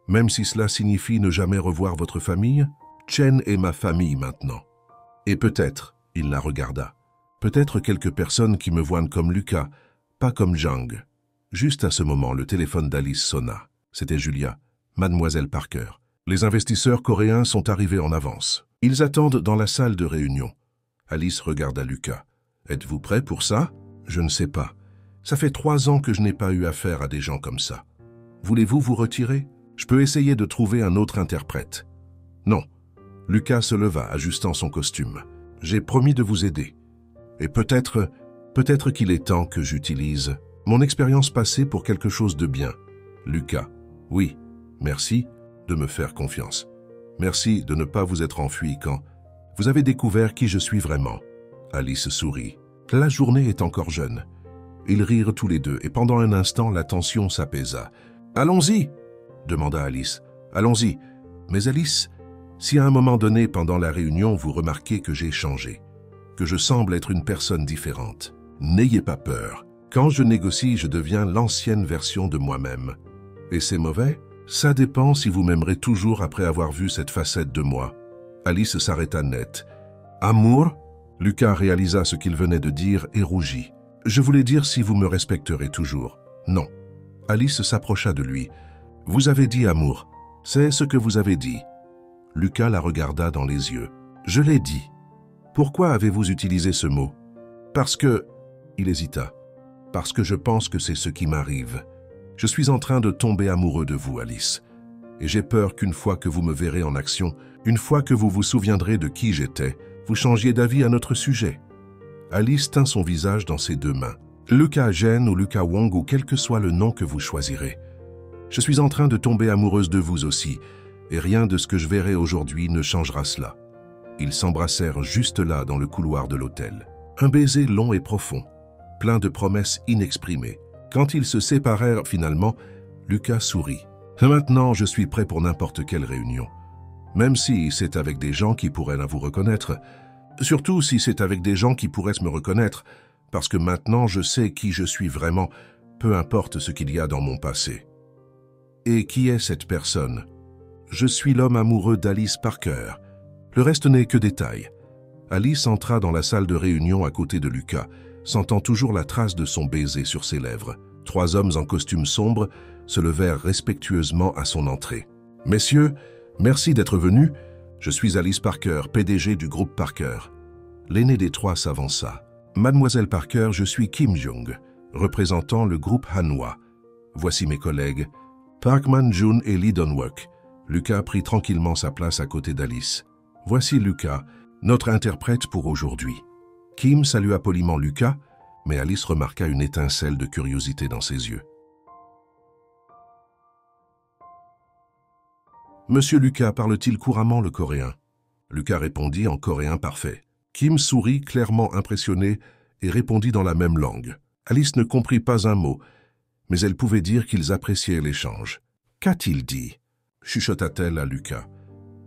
Même si cela signifie ne jamais revoir votre famille, Chen est ma famille maintenant. Et peut-être, il la regarda, peut-être quelques personnes qui me voient comme Lucas, pas comme Zhang. » Juste à ce moment, le téléphone d'Alice sonna. C'était Julia, Mademoiselle Parker. Les investisseurs coréens sont arrivés en avance. Ils attendent dans la salle de réunion. Alice regarda Lucas. « Êtes-vous prêt pour ça ?»« Je ne sais pas. Ça fait 3 ans que je n'ai pas eu affaire à des gens comme ça. Voulez-vous vous retirer ? Je peux essayer de trouver un autre interprète. » « Non. » Lucas se leva, ajustant son costume. « J'ai promis de vous aider. Et peut-être qu'il est temps que j'utilise mon expérience passée pour quelque chose de bien. » Lucas. « Oui. Merci de me faire confiance. Merci de ne pas vous être enfui quand vous avez découvert qui je suis vraiment. » Alice sourit. La journée est encore jeune. Ils rirent tous les deux et pendant un instant, la tension s'apaisa. « Allons-y !» demanda Alice. « Allons-y. Mais Alice, si à un moment donné pendant la réunion, vous remarquez que j'ai changé, que je semble être une personne différente, n'ayez pas peur. Quand je négocie, je deviens l'ancienne version de moi-même. Et c'est mauvais ? Ça dépend si vous m'aimerez toujours après avoir vu cette facette de moi. » Alice s'arrêta net. « Amour ?» Lucas réalisa ce qu'il venait de dire et rougit. « Je voulais dire si vous me respecterez toujours. » « Non. » Alice s'approcha de lui. « Vous avez dit amour. C'est ce que vous avez dit. » Lucas la regarda dans les yeux. « Je l'ai dit. Pourquoi avez-vous utilisé ce mot ?»« Parce que... » Il hésita. « Parce que je pense que c'est ce qui m'arrive. Je suis en train de tomber amoureux de vous, Alice. Et j'ai peur qu'une fois que vous me verrez en action, une fois que vous vous souviendrez de qui j'étais, vous changiez d'avis à notre sujet. » Alice tint son visage dans ses 2 mains. « Lucas Zhen ou Lucas Wong ou quel que soit le nom que vous choisirez. Je suis en train de tomber amoureuse de vous aussi, et rien de ce que je verrai aujourd'hui ne changera cela. » Ils s'embrassèrent juste là dans le couloir de l'hôtel. Un baiser long et profond, plein de promesses inexprimées. Quand ils se séparèrent finalement, Lucas sourit. « Maintenant, je suis prêt pour n'importe quelle réunion. Même si c'est avec des gens qui pourraient vous reconnaître. Surtout si c'est avec des gens qui pourraient me reconnaître, parce que maintenant je sais qui je suis vraiment, peu importe ce qu'il y a dans mon passé. » Et qui est cette personne? Je suis l'homme amoureux d'Alice Parker. Le reste n'est que détail. Alice entra dans la salle de réunion à côté de Lucas, sentant toujours la trace de son baiser sur ses lèvres. 3 hommes en costume sombre se levèrent respectueusement à son entrée. « Messieurs, merci d'être venus. Je suis Alice Parker, PDG du groupe Parker. » L'aîné des 3 s'avança. « Mademoiselle Parker, je suis Kim Jung, représentant le groupe Hanwha. Voici mes collègues, Parkman, Jun et Lee Dong-wook. » Lucas prit tranquillement sa place à côté d'Alice. « Voici Lucas, notre interprète pour aujourd'hui. » Kim salua poliment Lucas, mais Alice remarqua une étincelle de curiosité dans ses yeux. Monsieur Lucas parle-t-il couramment le coréen? Lucas répondit en coréen parfait. Kim sourit, clairement impressionné, et répondit dans la même langue. Alice ne comprit pas un mot, mais elle pouvait dire qu'ils appréciaient l'échange. Qu'a-t-il dit? Chuchota-t-elle à Lucas.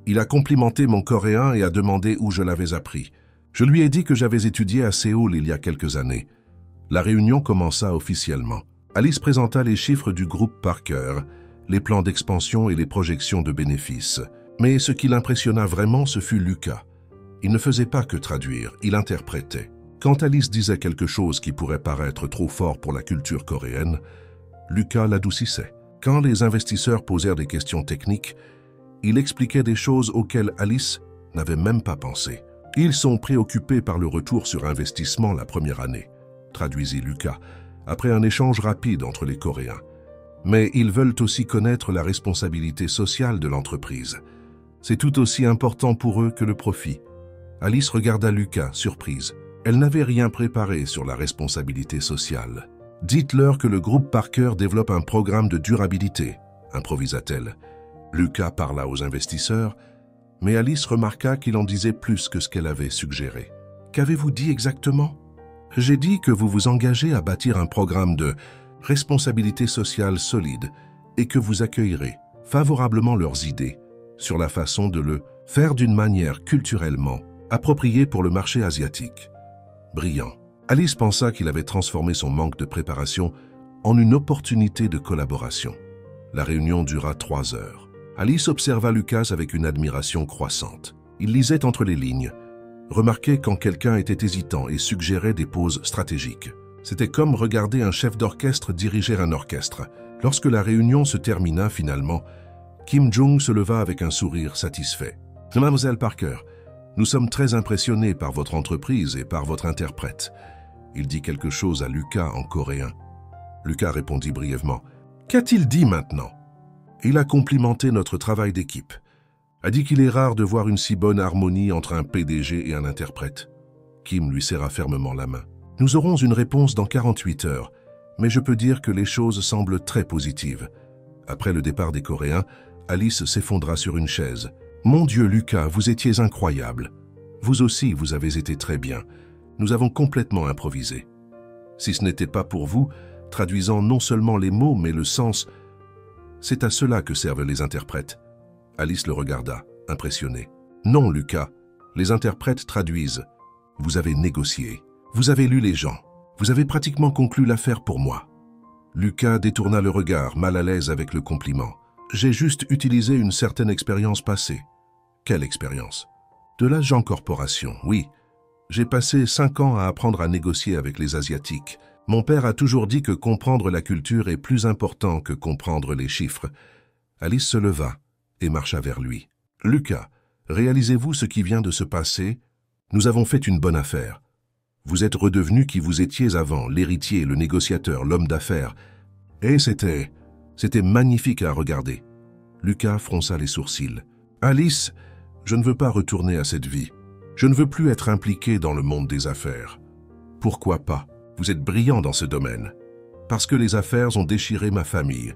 Il a complimenté mon coréen et a demandé où je l'avais appris. Je lui ai dit que j'avais étudié à Séoul il y a quelques années. La réunion commença officiellement. Alice présenta les chiffres du groupe Parker, les plans d'expansion et les projections de bénéfices. Mais ce qui l'impressionna vraiment, ce fut Lucas. Il ne faisait pas que traduire, il interprétait. Quand Alice disait quelque chose qui pourrait paraître trop fort pour la culture coréenne, Lucas l'adoucissait. Quand les investisseurs posèrent des questions techniques, il expliquait des choses auxquelles Alice n'avait même pas pensé. Ils sont préoccupés par le retour sur investissement la première année, traduisit Lucas, après un échange rapide entre les Coréens. Mais ils veulent aussi connaître la responsabilité sociale de l'entreprise. C'est tout aussi important pour eux que le profit. Alice regarda Lucas, surprise. Elle n'avait rien préparé sur la responsabilité sociale. Dites-leur que le groupe Parker développe un programme de durabilité, improvisa-t-elle. Lucas parla aux investisseurs, mais Alice remarqua qu'il en disait plus que ce qu'elle avait suggéré. Qu'avez-vous dit exactement? J'ai dit que vous vous engagez à bâtir un programme de responsabilité sociale solide et que vous accueillerez favorablement leurs idées sur la façon de le faire d'une manière culturellement appropriée pour le marché asiatique. Brillant. Alice pensa qu'il avait transformé son manque de préparation en une opportunité de collaboration. La réunion dura 3 heures. Alice observa Lucas avec une admiration croissante. Il lisait entre les lignes, remarquait quand quelqu'un était hésitant et suggérait des pauses stratégiques. C'était comme regarder un chef d'orchestre diriger un orchestre. Lorsque la réunion se termina finalement, Kim Jong se leva avec un sourire satisfait. « Mademoiselle Parker, nous sommes très impressionnés par votre entreprise et par votre interprète. » Il dit quelque chose à Lucas en coréen. Lucas répondit brièvement. « Qu'a-t-il dit maintenant ?» Il a complimenté notre travail d'équipe. A dit qu'il est rare de voir une si bonne harmonie entre un PDG et un interprète. Kim lui serra fermement la main. « Nous aurons une réponse dans 48 heures, mais je peux dire que les choses semblent très positives. » Après le départ des Coréens, Alice s'effondra sur une chaise. « Mon Dieu, Lucas, vous étiez incroyable. Vous aussi, vous avez été très bien. Nous avons complètement improvisé. Si ce n'était pas pour vous, traduisant non seulement les mots, mais le sens, c'est à cela que servent les interprètes. » Alice le regarda, impressionnée. « Non, Lucas, les interprètes traduisent. Vous avez négocié. Vous avez lu les gens. Vous avez pratiquement conclu l'affaire pour moi. » Lucas détourna le regard, mal à l'aise avec le compliment. « J'ai juste utilisé une certaine expérience passée. » « Quelle expérience ?»« De l'agent corporation, oui. J'ai passé 5 ans à apprendre à négocier avec les Asiatiques. Mon père a toujours dit que comprendre la culture est plus important que comprendre les chiffres. » Alice se leva et marcha vers lui. « Lucas, réalisez-vous ce qui vient de se passer? Nous avons fait une bonne affaire. Vous êtes redevenu qui vous étiez avant, l'héritier, le négociateur, l'homme d'affaires. Et c'était magnifique à regarder. » Lucas fronça les sourcils. « Alice, je ne veux pas retourner à cette vie. Je ne veux plus être impliqué dans le monde des affaires. » « Pourquoi pas? Vous êtes brillant dans ce domaine. »« Parce que les affaires ont déchiré ma famille. »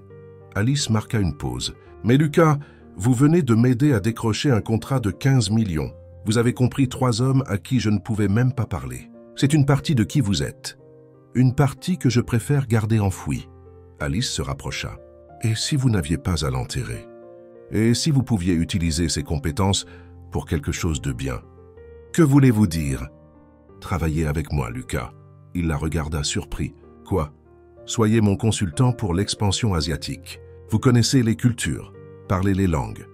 Alice marqua une pause. « Mais Lucas, vous venez de m'aider à décrocher un contrat de 15 millions. Vous avez compris 3 hommes à qui je ne pouvais même pas parler. C'est une partie de qui vous êtes. Une partie que je préfère garder enfouie. » Alice se rapprocha. « Et si vous n'aviez pas à l'enterrer? Et si vous pouviez utiliser ces compétences pour quelque chose de bien? Que voulez-vous dire? » « Travaillez avec moi, Lucas. » Il la regarda surpris. « Quoi? Soyez mon consultant pour l'expansion asiatique. Vous connaissez les cultures, parlez les langues,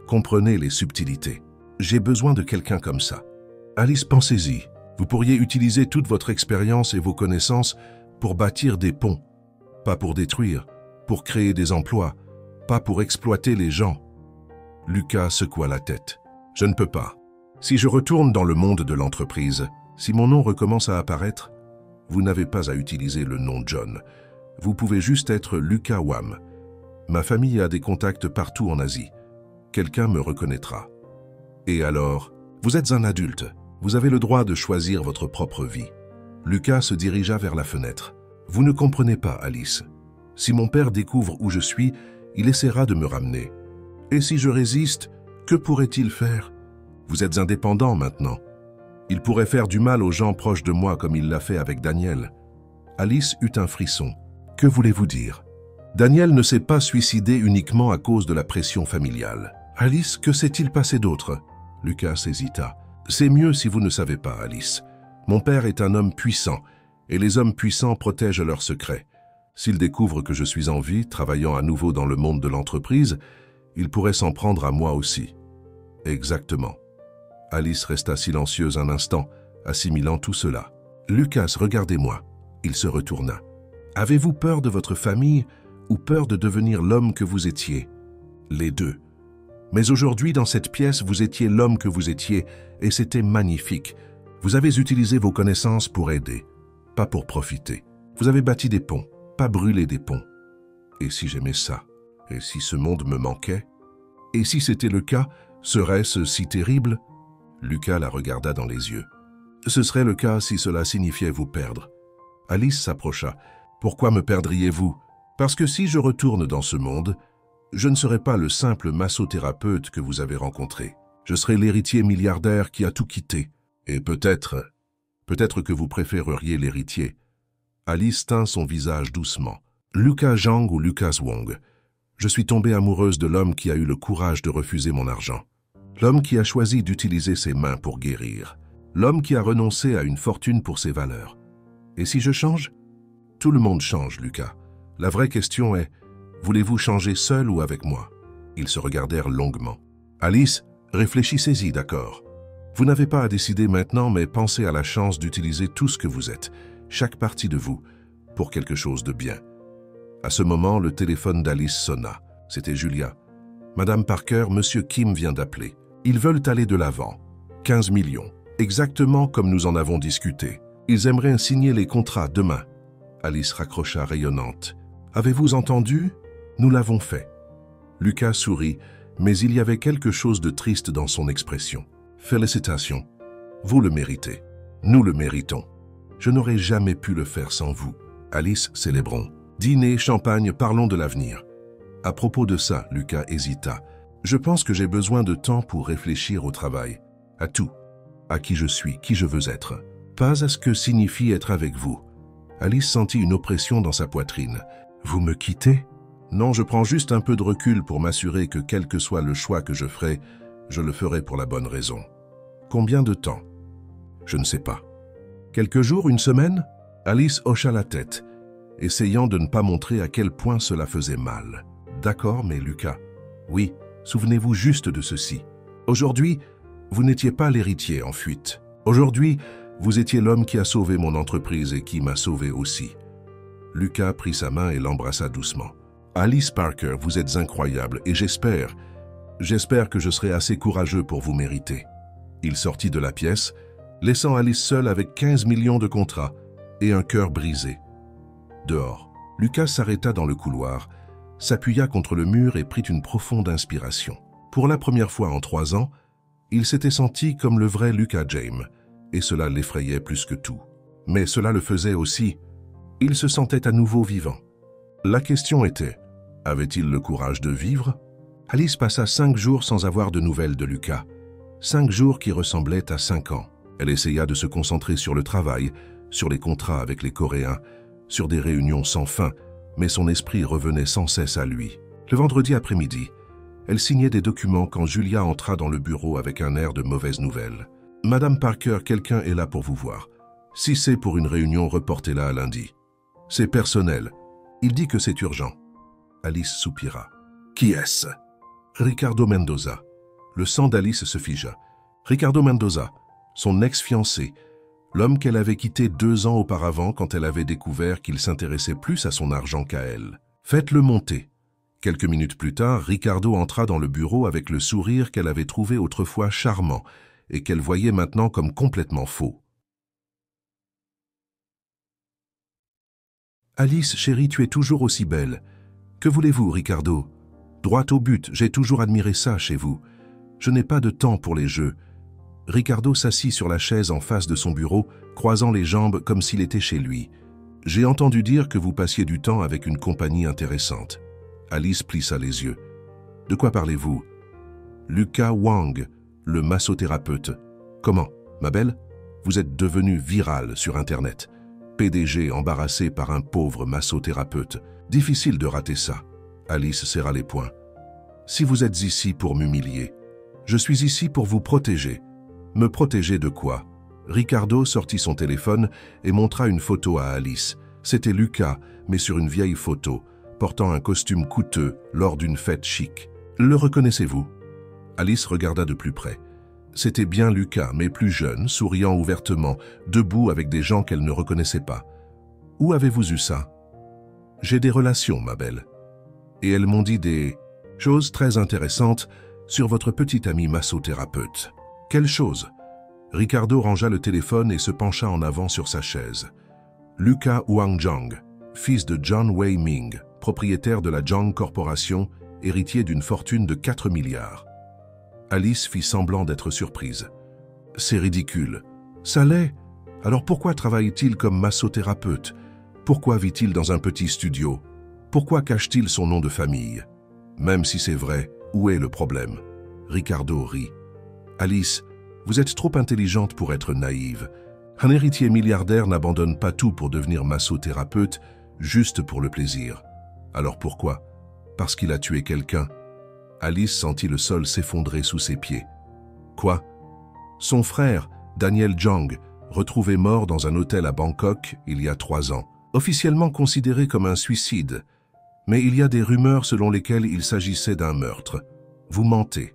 comprenez les subtilités. J'ai besoin de quelqu'un comme ça. » Alice, pensez-y. Vous pourriez utiliser toute votre expérience et vos connaissances pour bâtir des ponts. Pas pour détruire, pour créer des emplois, pas pour exploiter les gens. Lucas secoua la tête. « Je ne peux pas. Si je retourne dans le monde de l'entreprise, si mon nom recommence à apparaître, vous n'avez pas à utiliser le nom John. Vous pouvez juste être Lucas Wam. Ma famille a des contacts partout en Asie. Quelqu'un me reconnaîtra. Et alors, vous êtes un adulte. Vous avez le droit de choisir votre propre vie. » Lucas se dirigea vers la fenêtre. « Vous ne comprenez pas, Alice. Si mon père découvre où je suis, il essaiera de me ramener. Et si je résiste, que pourrait-il faire? Vous êtes indépendant maintenant. Il pourrait faire du mal aux gens proches de moi comme il l'a fait avec Daniel. Alice eut un frisson. Que voulez-vous dire? Daniel ne s'est pas suicidé uniquement à cause de la pression familiale. Alice, que s'est-il passé d'autre? Lucas hésita. C'est mieux si vous ne savez pas, Alice. Mon père est un homme puissant, et les hommes puissants protègent leurs secrets. S'il découvre que je suis en vie, travaillant à nouveau dans le monde de l'entreprise, il pourrait s'en prendre à moi aussi. Exactement. Alice resta silencieuse un instant, assimilant tout cela. Lucas, regardez-moi. Il se retourna. Avez-vous peur de votre famille ou peur de devenir l'homme que vous étiez? Les deux. Mais aujourd'hui, dans cette pièce, vous étiez l'homme que vous étiez, et c'était magnifique. Vous avez utilisé vos connaissances pour aider, pas pour profiter. Vous avez bâti des ponts, pas brûlé des ponts. Et si j'aimais ça? Et si ce monde me manquait? Et si c'était le cas, serait-ce si terrible? Lucas la regarda dans les yeux. Ce serait le cas si cela signifiait vous perdre. Alice s'approcha. Pourquoi me perdriez-vous? Parce que si je retourne dans ce monde, je ne serai pas le simple massothérapeute que vous avez rencontré. Je serai l'héritier milliardaire qui a tout quitté. Et peut-être que vous préféreriez l'héritier. Alice tint son visage doucement. Lucas Zhang ou Lucas Wong. Je suis tombée amoureuse de l'homme qui a eu le courage de refuser mon argent. L'homme qui a choisi d'utiliser ses mains pour guérir. L'homme qui a renoncé à une fortune pour ses valeurs. Et si je change? Tout le monde change, Lucas. La vraie question est, voulez-vous changer seul ou avec moi? Ils se regardèrent longuement. Alice, réfléchissez-y, d'accord? Vous n'avez pas à décider maintenant, mais pensez à la chance d'utiliser tout ce que vous êtes, chaque partie de vous, pour quelque chose de bien. À ce moment, le téléphone d'Alice sonna. C'était Julia. Madame Parker, Monsieur Kim vient d'appeler. Ils veulent aller de l'avant. 15 millions. Exactement comme nous en avons discuté. Ils aimeraient signer les contrats demain. Alice raccrocha rayonnante. Avez-vous entendu? Nous l'avons fait. Lucas sourit, mais il y avait quelque chose de triste dans son expression. Félicitations. Vous le méritez. Nous le méritons. Je n'aurais jamais pu le faire sans vous. Alice, célébrons. Dîner, champagne, parlons de l'avenir. À propos de ça, Lucas hésita. Je pense que j'ai besoin de temps pour réfléchir au travail. À tout. À qui je suis, qui je veux être. Pas à ce que signifie être avec vous. Alice sentit une oppression dans sa poitrine. Vous me quittez? Non, je prends juste un peu de recul pour m'assurer que quel que soit le choix que je ferai, je le ferai pour la bonne raison. Combien de temps? Je ne sais pas. Quelques jours, une semaine? Alice hocha la tête, essayant de ne pas montrer à quel point cela faisait mal. D'accord, mais Lucas, oui, souvenez-vous juste de ceci. Aujourd'hui, vous n'étiez pas l'héritier en fuite. Aujourd'hui, vous étiez l'homme qui a sauvé mon entreprise et qui m'a sauvé aussi. Lucas prit sa main et l'embrassa doucement. Alice Parker, vous êtes incroyable et j'espère que je serai assez courageux pour vous mériter. Il sortit de la pièce, laissant Alice seule avec 15 millions de contrats et un cœur brisé. Dehors, Lucas s'arrêta dans le couloir, s'appuya contre le mur et prit une profonde inspiration. Pour la première fois en 3 ans, il s'était senti comme le vrai Lucas James, et cela l'effrayait plus que tout. Mais cela le faisait aussi. Il se sentait à nouveau vivant. La question était, avait-il le courage de vivre? Alice passa 5 jours sans avoir de nouvelles de Lucas. 5 jours qui ressemblaient à 5 ans. Elle essaya de se concentrer sur le travail, sur les contrats avec les Coréens, sur des réunions sans fin, mais son esprit revenait sans cesse à lui. Le vendredi après-midi, elle signait des documents quand Julia entra dans le bureau avec un air de mauvaise nouvelle. « Madame Parker, quelqu'un est là pour vous voir. Si c'est pour une réunion, reportez-la à lundi. C'est personnel. Il dit que c'est urgent. » Alice soupira. « Qui est-ce » ? Ricardo Mendoza. Le sang d'Alice se figea. Ricardo Mendoza, son ex-fiancé, l'homme qu'elle avait quitté 2 ans auparavant quand elle avait découvert qu'il s'intéressait plus à son argent qu'à elle. Faites-le monter. Quelques minutes plus tard, Ricardo entra dans le bureau avec le sourire qu'elle avait trouvé autrefois charmant et qu'elle voyait maintenant comme complètement faux. « Alice, chérie, tu es toujours aussi belle. Que voulez-vous, Ricardo? Droit au but, j'ai toujours admiré ça chez vous. Je n'ai pas de temps pour les jeux. » Ricardo s'assit sur la chaise en face de son bureau, croisant les jambes comme s'il était chez lui. « J'ai entendu dire que vous passiez du temps avec une compagnie intéressante. » Alice plissa les yeux. « De quoi parlez-vous? Lucas Wang, le massothérapeute. Comment, ma belle? Vous êtes devenu viral sur Internet. PDG embarrassé par un pauvre massothérapeute. Difficile de rater ça. Alice serra les poings. Si vous êtes ici pour m'humilier, je suis ici pour vous protéger. Me protéger de quoi? Ricardo sortit son téléphone et montra une photo à Alice. C'était Lucas, mais sur une vieille photo, portant un costume coûteux lors d'une fête chic. Le reconnaissez-vous? Alice regarda de plus près. C'était bien Lucas, mais plus jeune, souriant ouvertement, debout avec des gens qu'elle ne reconnaissait pas. Où avez-vous eu ça? J'ai des relations, ma belle. Et elles m'ont dit des choses très intéressantes sur votre petit ami massothérapeute. Quelle chose? Ricardo rangea le téléphone et se pencha en avant sur sa chaise. Lucas Wang Zhang, fils de John Wei Ming, propriétaire de la Zhang Corporation, héritier d'une fortune de 4 milliards. Alice fit semblant d'être surprise. C'est ridicule. Ça l'est. Alors pourquoi travaille-t-il comme massothérapeute? Pourquoi vit-il dans un petit studio? Pourquoi cache-t-il son nom de famille? Même si c'est vrai, où est le problème? Ricardo rit. Alice, vous êtes trop intelligente pour être naïve. Un héritier milliardaire n'abandonne pas tout pour devenir massothérapeute, juste pour le plaisir. Alors pourquoi? Parce qu'il a tué quelqu'un. Alice sentit le sol s'effondrer sous ses pieds. Quoi? Son frère, Daniel Zhang, retrouvé mort dans un hôtel à Bangkok il y a 3 ans, officiellement considéré comme un suicide. Mais il y a des rumeurs selon lesquelles il s'agissait d'un meurtre. Vous mentez.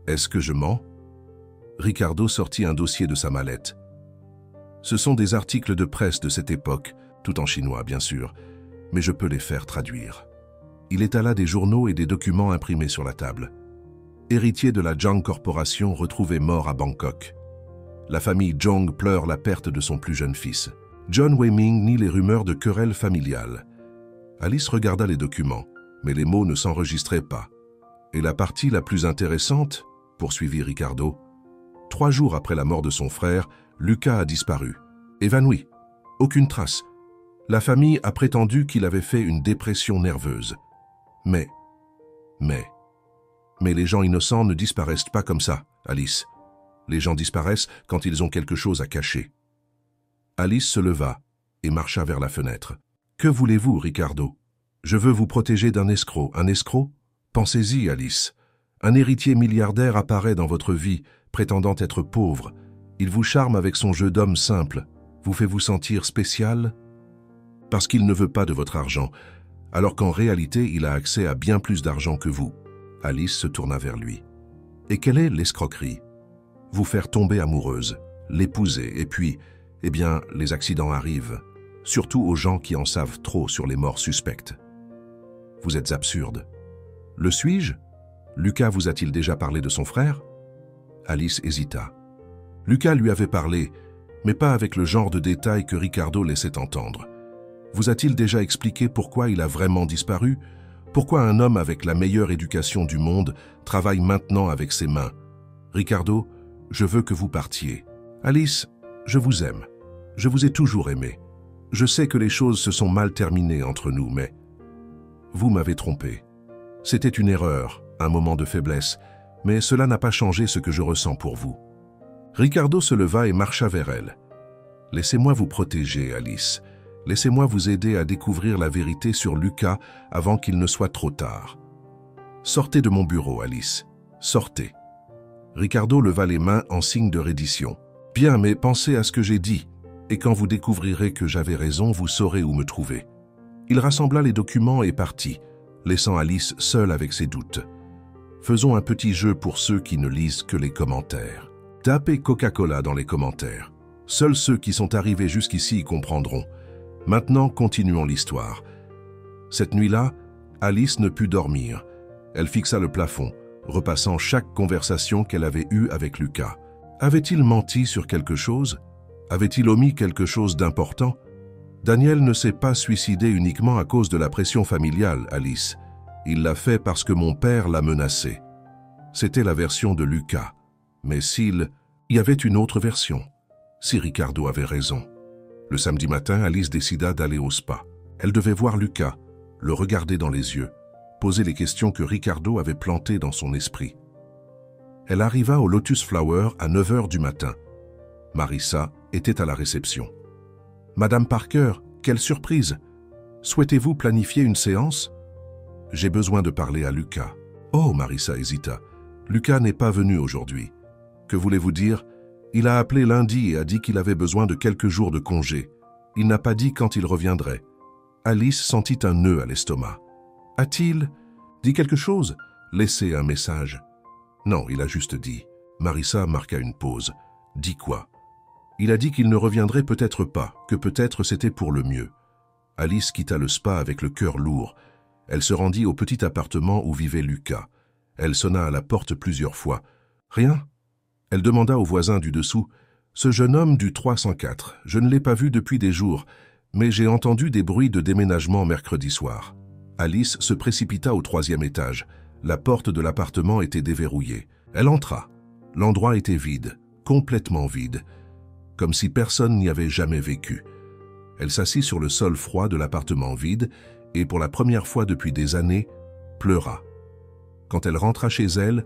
Est-ce que je mens? Ricardo sortit un dossier de sa mallette. Ce sont des articles de presse de cette époque, tout en chinois bien sûr, mais je peux les faire traduire. Il étala des journaux et des documents imprimés sur la table. Héritier de la Zhang Corporation retrouvé mort à Bangkok. La famille Zhang pleure la perte de son plus jeune fils. John Wei Ming nie les rumeurs de querelles familiales. Alice regarda les documents, mais les mots ne s'enregistraient pas. Et la partie la plus intéressante, poursuivit Ricardo, 3 jours après la mort de son frère, Lucas a disparu. Évanoui. Aucune trace. La famille a prétendu qu'il avait fait une dépression nerveuse. Mais les gens innocents ne disparaissent pas comme ça, Alice. Les gens disparaissent quand ils ont quelque chose à cacher. Alice se leva et marcha vers la fenêtre. Que voulez-vous, Ricardo? Je veux vous protéger d'un escroc. Un escroc? Pensez-y, Alice. Un héritier milliardaire apparaît dans votre vie, prétendant être pauvre. Il vous charme avec son jeu d'homme simple, vous fait vous sentir spécial? Parce qu'il ne veut pas de votre argent, alors qu'en réalité, il a accès à bien plus d'argent que vous. Alice se tourna vers lui. Et quelle est l'escroquerie? Vous faire tomber amoureuse, l'épouser, et puis, eh bien, les accidents arrivent, surtout aux gens qui en savent trop sur les morts suspectes. Vous êtes absurde. Le suis-je? Lucas vous a-t-il déjà parlé de son frère? Alice hésita. Lucas lui avait parlé, mais pas avec le genre de détails que Ricardo laissait entendre. Vous a-t-il déjà expliqué pourquoi il a vraiment disparu? Pourquoi un homme avec la meilleure éducation du monde travaille maintenant avec ses mains? Ricardo, je veux que vous partiez. Alice, je vous aime. Je vous ai toujours aimé. Je sais que les choses se sont mal terminées entre nous, mais vous m'avez trompé. C'était une erreur, un moment de faiblesse, mais cela n'a pas changé ce que je ressens pour vous. Ricardo se leva et marcha vers elle. Laissez-moi vous protéger, Alice. Laissez-moi vous aider à découvrir la vérité sur Lucas avant qu'il ne soit trop tard. Sortez de mon bureau, Alice. Sortez. Ricardo leva les mains en signe de reddition. Bien, mais pensez à ce que j'ai dit, et quand vous découvrirez que j'avais raison, vous saurez où me trouver. Il rassembla les documents et partit, laissant Alice seule avec ses doutes. Faisons un petit jeu pour ceux qui ne lisent que les commentaires. Tapez Coca-Cola dans les commentaires. Seuls ceux qui sont arrivés jusqu'ici y comprendront. Maintenant, continuons l'histoire. Cette nuit-là, Alice ne put dormir. Elle fixa le plafond, repassant chaque conversation qu'elle avait eue avec Lucas. Avait-il menti sur quelque chose? Avait-il omis quelque chose d'important? Daniel ne s'est pas suicidé uniquement à cause de la pression familiale, Alice. Il l'a fait parce que mon père l'a menacé. C'était la version de Lucas. Mais il y avait une autre version. Si Ricardo avait raison. Le samedi matin, Alice décida d'aller au spa. Elle devait voir Lucas, le regarder dans les yeux. poser les questions que Ricardo avait plantées dans son esprit. Elle arriva au Lotus Flower à 9 heures du matin. Marissa était à la réception. « Madame Parker, quelle surprise! Souhaitez-vous planifier une séance? J'ai besoin de parler à Lucas. » Oh, Marissa hésita. « Lucas n'est pas venu aujourd'hui. Que voulez-vous dire? Il a appelé lundi et a dit qu'il avait besoin de quelques jours de congé. Il n'a pas dit quand il reviendrait. » Alice sentit un nœud à l'estomac. « A-t-il dit quelque chose? Laissez un message. » Non, il a juste dit. Marissa marqua une pause. « Dit quoi? » Il a dit qu'il ne reviendrait peut-être pas, que peut-être c'était pour le mieux. Alice quitta le spa avec le cœur lourd. Elle se rendit au petit appartement où vivait Lucas. Elle sonna à la porte plusieurs fois. Rien? Elle demanda au voisin du dessous. « Ce jeune homme du 304, je ne l'ai pas vu depuis des jours, mais j'ai entendu des bruits de déménagement mercredi soir. » Alice se précipita au 3e étage. La porte de l'appartement était déverrouillée. Elle entra. L'endroit était vide, complètement vide, comme si personne n'y avait jamais vécu. Elle s'assit sur le sol froid de l'appartement vide et, pour la première fois depuis des années, pleura. Quand elle rentra chez elle,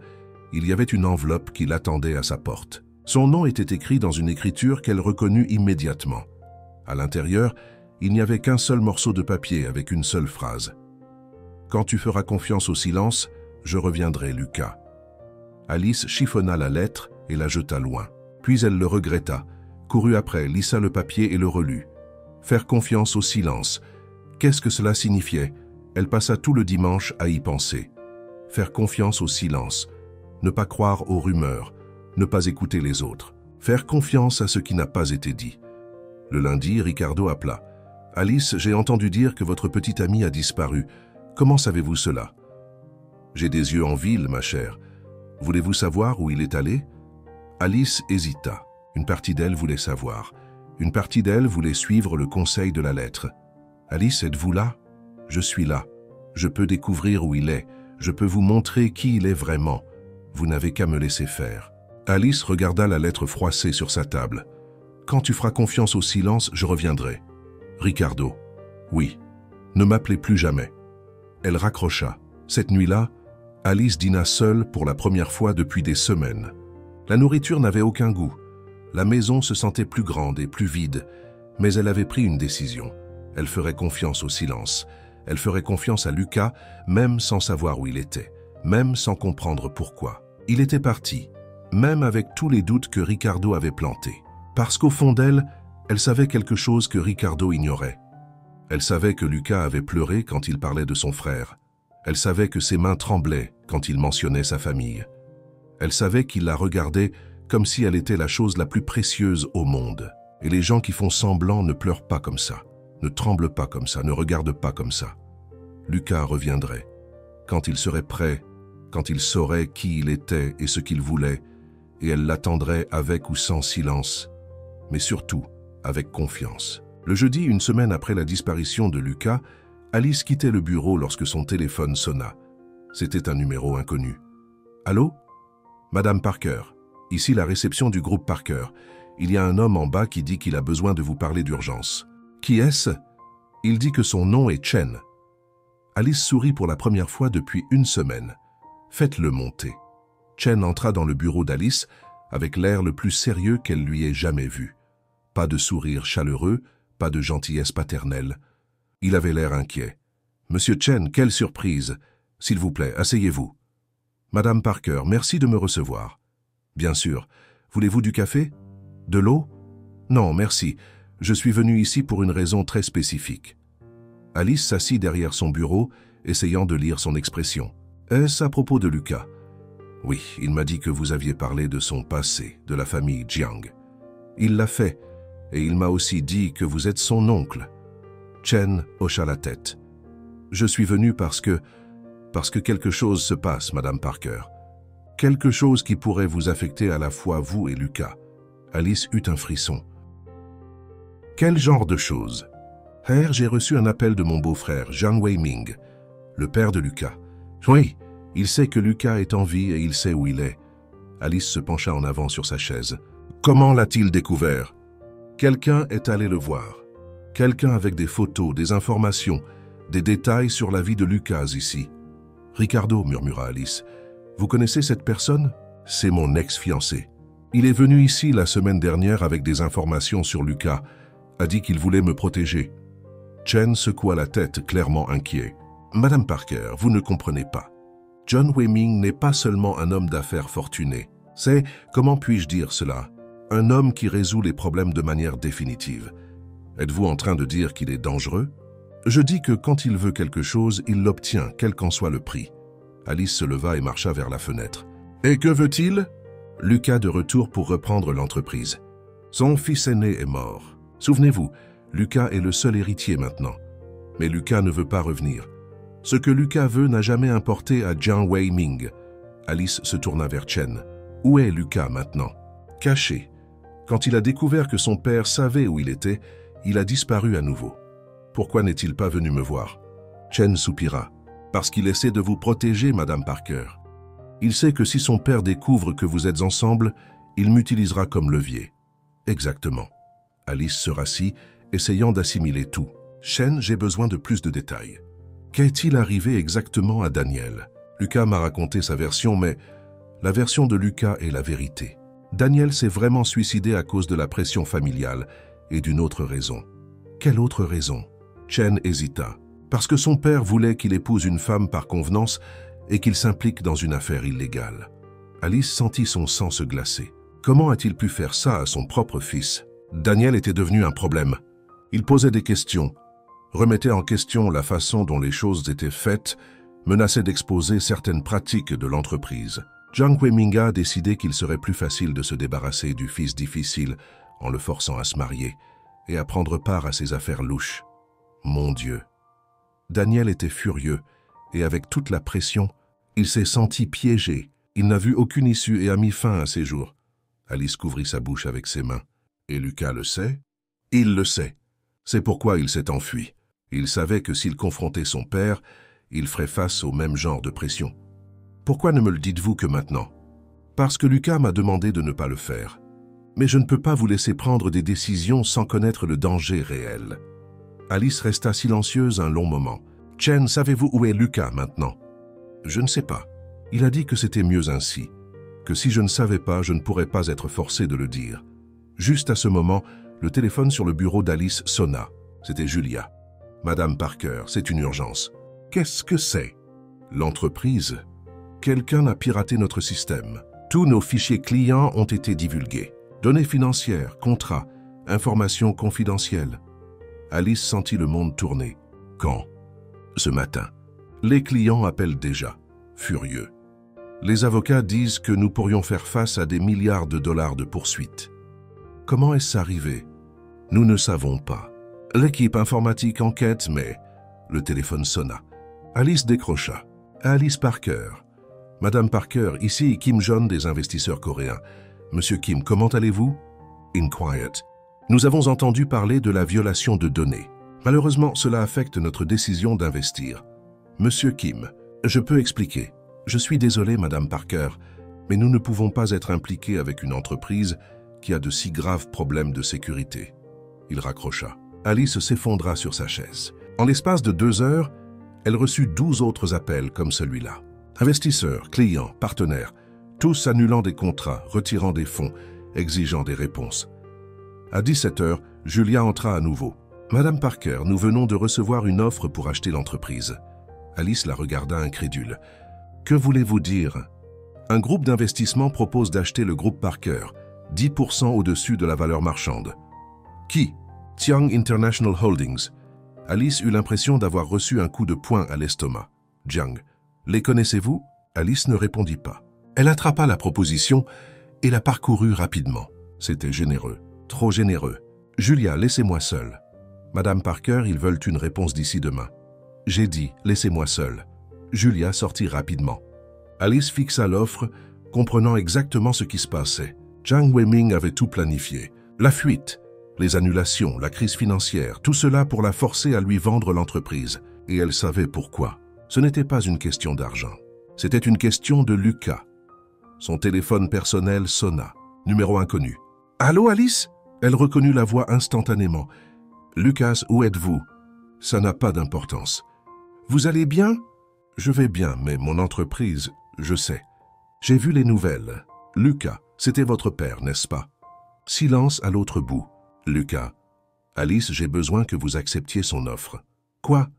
il y avait une enveloppe qui l'attendait à sa porte. Son nom était écrit dans une écriture qu'elle reconnut immédiatement. À l'intérieur, il n'y avait qu'un seul morceau de papier avec une seule phrase. « Quand tu feras confiance au silence, je reviendrai, Lucas. » Alice chiffonna la lettre et la jeta loin. Puis elle le regretta, courut après, lissa le papier et le relut. Faire confiance au silence. Qu'est-ce que cela signifiait? Elle passa tout le dimanche à y penser. Faire confiance au silence. Ne pas croire aux rumeurs. Ne pas écouter les autres. Faire confiance à ce qui n'a pas été dit. Le lundi, Ricardo appela. « Alice, j'ai entendu dire que votre petite amie a disparu. Comment savez-vous cela? » « J'ai des yeux en ville, ma chère. Voulez-vous savoir où il est allé? » Alice hésita. Une partie d'elle voulait savoir. Une partie d'elle voulait suivre le conseil de la lettre. « Alice, êtes-vous là? Je suis là. Je peux découvrir où il est. Je peux vous montrer qui il est vraiment. Vous n'avez qu'à me laisser faire. » Alice regarda la lettre froissée sur sa table. « Quand tu feras confiance au silence, je reviendrai. » Ricardo. « Oui. Ne m'appelez plus jamais. » Elle raccrocha. Cette nuit-là, Alice dîna seule pour la première fois depuis des semaines. La nourriture n'avait aucun goût. La maison se sentait plus grande et plus vide, mais elle avait pris une décision. Elle ferait confiance au silence. Elle ferait confiance à Lucas, même sans savoir où il était, même sans comprendre pourquoi. Il était parti, même avec tous les doutes que Ricardo avait plantés. Parce qu'au fond d'elle, elle savait quelque chose que Ricardo ignorait. Elle savait que Lucas avait pleuré quand il parlait de son frère. Elle savait que ses mains tremblaient quand il mentionnait sa famille. Elle savait qu'il la regardait comme si elle était la chose la plus précieuse au monde. Et les gens qui font semblant ne pleurent pas comme ça, ne tremblent pas comme ça, ne regardent pas comme ça. Lucas reviendrait. Quand il serait prêt, quand il saurait qui il était et ce qu'il voulait, et elle l'attendrait avec ou sans silence, mais surtout avec confiance. Le jeudi, une semaine après la disparition de Lucas, Alice quittait le bureau lorsque son téléphone sonna. C'était un numéro inconnu. « Allô? Madame Parker, ici la réception du groupe Parker. Il y a un homme en bas qui dit qu'il a besoin de vous parler d'urgence. »« Qui est-ce? » ?»« Il dit que son nom est Chen. » Alice sourit pour la première fois depuis une semaine. « Faites-le monter. » Chen entra dans le bureau d'Alice avec l'air le plus sérieux qu'elle lui ait jamais vu. Pas de sourire chaleureux, pas de gentillesse paternelle. Il avait l'air inquiet. « Monsieur Chen, quelle surprise! S'il vous plaît, asseyez-vous. »« Madame Parker, merci de me recevoir. »« Bien sûr. Voulez-vous du café? De l'eau? »« Non, merci. Je suis venu ici pour une raison très spécifique. » Alice s'assit derrière son bureau, essayant de lire son expression. « Est-ce à propos de Lucas? »« Oui, il m'a dit que vous aviez parlé de son passé, de la famille Jiang. Il l'a fait, et il m'a aussi dit que vous êtes son oncle. » Chen hocha la tête. « Je suis venu parce que quelque chose se passe, Madame Parker. Quelque chose qui pourrait vous affecter à la fois vous et Lucas. » Alice eut un frisson. « Quel genre de choses? »« Hier, j'ai reçu un appel de mon beau-frère, Jiang Weiming, le père de Lucas. Oui, il sait que Lucas est en vie et il sait où il est. » Alice se pencha en avant sur sa chaise. « Comment l'a-t-il découvert? » Quelqu'un est allé le voir. Quelqu'un avec des photos, des informations, des détails sur la vie de Lucas ici. Ricardo, murmura Alice. Vous connaissez cette personne? C'est mon ex-fiancé. Il est venu ici la semaine dernière avec des informations sur Lucas, a dit qu'il voulait me protéger. Chen secoua la tête, clairement inquiet. Madame Parker, vous ne comprenez pas. John Wei-Ming n'est pas seulement un homme d'affaires fortuné. C'est, comment puis-je dire cela, un homme qui résout les problèmes de manière définitive. Êtes-vous en train de dire qu'il est dangereux? Je dis que quand il veut quelque chose, il l'obtient, quel qu'en soit le prix. Alice se leva et marcha vers la fenêtre. Et que veut-il? Lucas de retour pour reprendre l'entreprise. Son fils aîné est mort. Souvenez-vous, Lucas est le seul héritier maintenant. Mais Lucas ne veut pas revenir. Ce que Lucas veut n'a jamais importé à Jiang Wei-Ming. Alice se tourna vers Chen. Où est Lucas maintenant? Caché. Quand il a découvert que son père savait où il était, il a disparu à nouveau. Pourquoi n'est-il pas venu me voir? Chen soupira. Parce qu'il essaie de vous protéger, Madame Parker. Il sait que si son père découvre que vous êtes ensemble, il m'utilisera comme levier. Exactement. Alice se rassit, essayant d'assimiler tout. Chen, j'ai besoin de plus de détails. Qu'est-il arrivé exactement à Daniel? Lucas m'a raconté sa version, mais la version de Lucas est la vérité. Daniel s'est vraiment suicidé à cause de la pression familiale et d'une autre raison. Quelle autre raison? Chen hésita. Parce que son père voulait qu'il épouse une femme par convenance et qu'il s'implique dans une affaire illégale. Alice sentit son sang se glacer. Comment a-t-il pu faire ça à son propre fils? Daniel était devenu un problème. Il posait des questions, remettait en question la façon dont les choses étaient faites, menaçait d'exposer certaines pratiques de l'entreprise. Jiang Wei-Ming a décidé qu'il serait plus facile de se débarrasser du fils difficile en le forçant à se marier et à prendre part à ses affaires louches. Mon Dieu! Daniel était furieux et avec toute la pression, il s'est senti piégé. Il n'a vu aucune issue et a mis fin à ses jours. Alice couvrit sa bouche avec ses mains. Et Lucas le sait? Il le sait. C'est pourquoi il s'est enfui. Il savait que s'il confrontait son père, il ferait face au même genre de pression. Pourquoi ne me le dites-vous que maintenant? Parce que Lucas m'a demandé de ne pas le faire. Mais je ne peux pas vous laisser prendre des décisions sans connaître le danger réel. Alice resta silencieuse un long moment. Chen, savez-vous où est Lucas maintenant? Je ne sais pas. Il a dit que c'était mieux ainsi. Que si je ne savais pas, je ne pourrais pas être forcé de le dire. Juste à ce moment, le téléphone sur le bureau d'Alice sonna. C'était Julia. Madame Parker, c'est une urgence. Qu'est-ce que c'est? L'entreprise. Quelqu'un a piraté notre système. Tous nos fichiers clients ont été divulgués. Données financières, contrats, informations confidentielles. Alice sentit le monde tourner. Quand? Ce matin. Les clients appellent déjà, furieux. Les avocats disent que nous pourrions faire face à des milliards de dollars de poursuites. Comment est-ce arrivé? Nous ne savons pas. L'équipe informatique enquête, mais... Le téléphone sonna. Alice décrocha. Alice Parker. Madame Parker, ici Kim Jong des investisseurs coréens. Monsieur Kim, comment allez-vous? Inquiet. Nous avons entendu parler de la violation de données. Malheureusement, cela affecte notre décision d'investir. Monsieur Kim, je peux expliquer. Je suis désolé, Madame Parker, mais nous ne pouvons pas être impliqués avec une entreprise qui a de si graves problèmes de sécurité. Il raccrocha. Alice s'effondra sur sa chaise. En l'espace de 2 heures, elle reçut 12 autres appels comme celui-là. Investisseurs, clients, partenaires, tous annulant des contrats, retirant des fonds, exigeant des réponses. À 17 heures, Julia entra à nouveau. « Madame Parker, nous venons de recevoir une offre pour acheter l'entreprise. » Alice la regarda incrédule. « Que voulez-vous dire ?»« Un groupe d'investissement propose d'acheter le groupe Parker, 10% au-dessus de la valeur marchande. »« Qui ?»« Tiang International Holdings. » Alice eut l'impression d'avoir reçu un coup de poing à l'estomac. « Jiang. »« Les connaissez-vous » Alice ne répondit pas. Elle attrapa la proposition et la parcourut rapidement. C'était généreux, trop généreux. « Julia, laissez-moi seule. » Madame Parker, ils veulent une réponse d'ici demain. J'ai dit, laissez-moi seule. Julia sortit rapidement. Alice fixa l'offre, comprenant exactement ce qui se passait. Jiang Wei-Ming avait tout planifié. La fuite, les annulations, la crise financière, tout cela pour la forcer à lui vendre l'entreprise. Et elle savait pourquoi. Ce n'était pas une question d'argent. C'était une question de Lucas. Son téléphone personnel sonna. Numéro inconnu. « Allô, Alice ?» Elle reconnut la voix instantanément. « Lucas, où êtes-vous » Ça n'a pas d'importance. « Vous allez bien » Je vais bien, mais mon entreprise, je sais. J'ai vu les nouvelles. Lucas, c'était votre père, n'est-ce pas? Silence à l'autre bout. Lucas. Alice, j'ai besoin que vous acceptiez son offre. Quoi?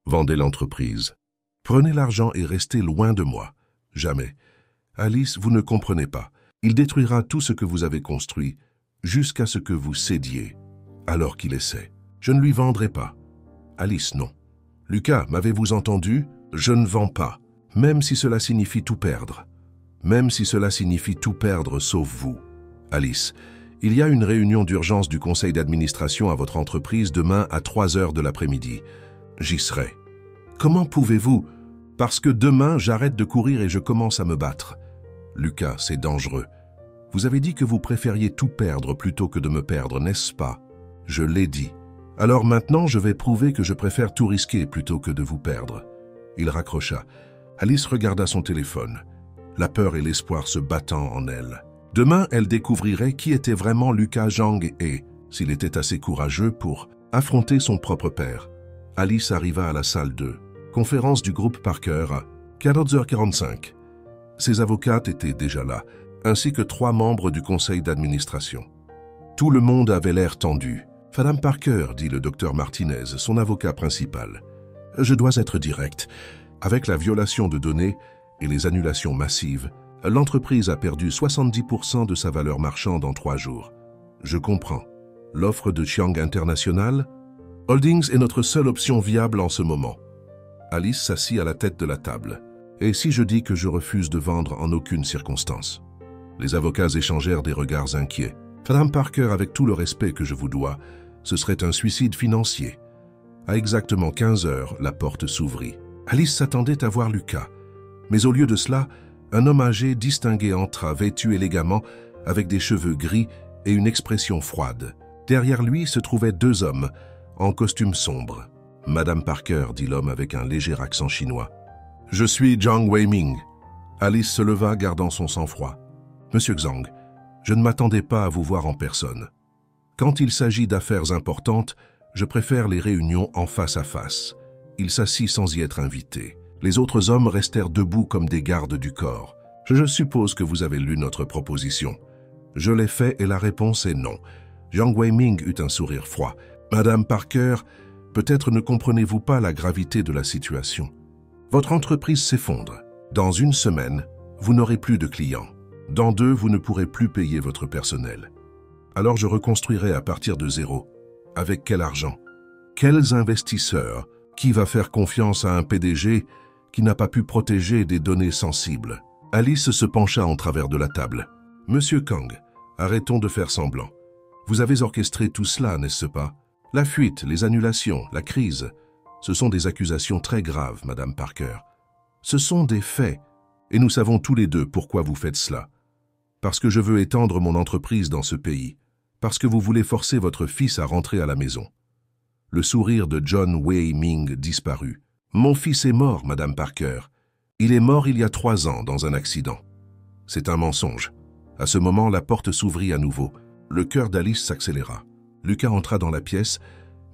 Vendez l'entreprise. Prenez l'argent et restez loin de moi. Jamais. Alice, vous ne comprenez pas. Il détruira tout ce que vous avez construit, jusqu'à ce que vous cédiez. Alors qu'il essaie. Je ne lui vendrai pas. Alice, non. Lucas, m'avez-vous entendu? Je ne vends pas, même si cela signifie tout perdre. Même si cela signifie tout perdre sauf vous. Alice, il y a une réunion d'urgence du conseil d'administration à votre entreprise demain à 3 heures de l'après-midi. J'y serai. Comment pouvez-vous? Parce que demain, j'arrête de courir et je commence à me battre. Lucas, c'est dangereux. Vous avez dit que vous préfériez tout perdre plutôt que de me perdre, n'est-ce pas? Je l'ai dit. Alors maintenant, je vais prouver que je préfère tout risquer plutôt que de vous perdre. Il raccrocha. Alice regarda son téléphone, la peur et l'espoir se battant en elle. Demain, elle découvrirait qui était vraiment Lucas Zhang et, s'il était assez courageux pour affronter son propre père. Alice arriva à la salle 2. Conférence du groupe Parker à 14h45. Ses avocates étaient déjà là, ainsi que 3 membres du conseil d'administration. Tout le monde avait l'air tendu. « Madame Parker, dit le docteur Martinez, son avocat principal. Je dois être direct. Avec la violation de données et les annulations massives, l'entreprise a perdu 70% de sa valeur marchande en 3 jours. Je comprends. L'offre de Chiang International? Holdings est notre seule option viable en ce moment. Alice s'assit à la tête de la table. Et si je dis que je refuse de vendre en aucune circonstance? Les avocats échangèrent des regards inquiets. Madame Parker, avec tout le respect que je vous dois, ce serait un suicide financier. À exactement 15 heures, la porte s'ouvrit. Alice s'attendait à voir Lucas. Mais au lieu de cela, un homme âgé distingué entra, vêtu élégamment, avec des cheveux gris et une expression froide. Derrière lui se trouvaient 2 hommes, en costume sombre. « Madame Parker, dit l'homme avec un léger accent chinois. « Je suis Zhang Weiming. » Alice se leva, gardant son sang-froid. « Monsieur Zhang, je ne m'attendais pas à vous voir en personne. Quand il s'agit d'affaires importantes, je préfère les réunions en face à face. » Il s'assit sans y être invité. Les autres hommes restèrent debout comme des gardes du corps. « Je suppose que vous avez lu notre proposition. » Je l'ai fait et la réponse est non. Zhang Weiming eut un sourire froid. « Madame Parker, peut-être ne comprenez-vous pas la gravité de la situation. Votre entreprise s'effondre. Dans 1 semaine, vous n'aurez plus de clients. Dans 2, vous ne pourrez plus payer votre personnel. Alors je reconstruirai à partir de 0. Avec quel argent? Quels investisseurs? Qui va faire confiance à un PDG qui n'a pas pu protéger des données sensibles? Alice se pencha en travers de la table. « Monsieur Kang, arrêtons de faire semblant. Vous avez orchestré tout cela, n'est-ce pas? La fuite, les annulations, la crise, ce sont des accusations très graves, Madame Parker. Ce sont des faits, et nous savons tous les deux pourquoi vous faites cela. Parce que je veux étendre mon entreprise dans ce pays, parce que vous voulez forcer votre fils à rentrer à la maison. » Le sourire de John Wei-Ming disparut. « Mon fils est mort, Madame Parker. Il est mort il y a 3 ans dans un accident. » C'est un mensonge. À ce moment, la porte s'ouvrit à nouveau. Le cœur d'Alice s'accéléra. Lucas entra dans la pièce,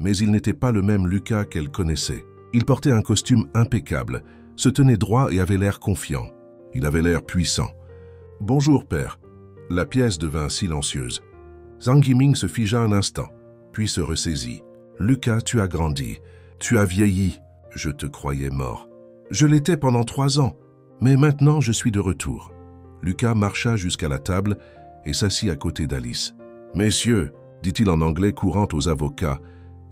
mais il n'était pas le même Lucas qu'elle connaissait. Il portait un costume impeccable, se tenait droit et avait l'air confiant. Il avait l'air puissant. « Bonjour, père. » La pièce devint silencieuse. Zhang Yiming se figea un instant, puis se ressaisit. « Lucas, tu as grandi. Tu as vieilli. Je te croyais mort. Je l'étais pendant 3 ans, mais maintenant je suis de retour. » Lucas marcha jusqu'à la table et s'assit à côté d'Alice. « Messieurs, dit-il en anglais courant aux avocats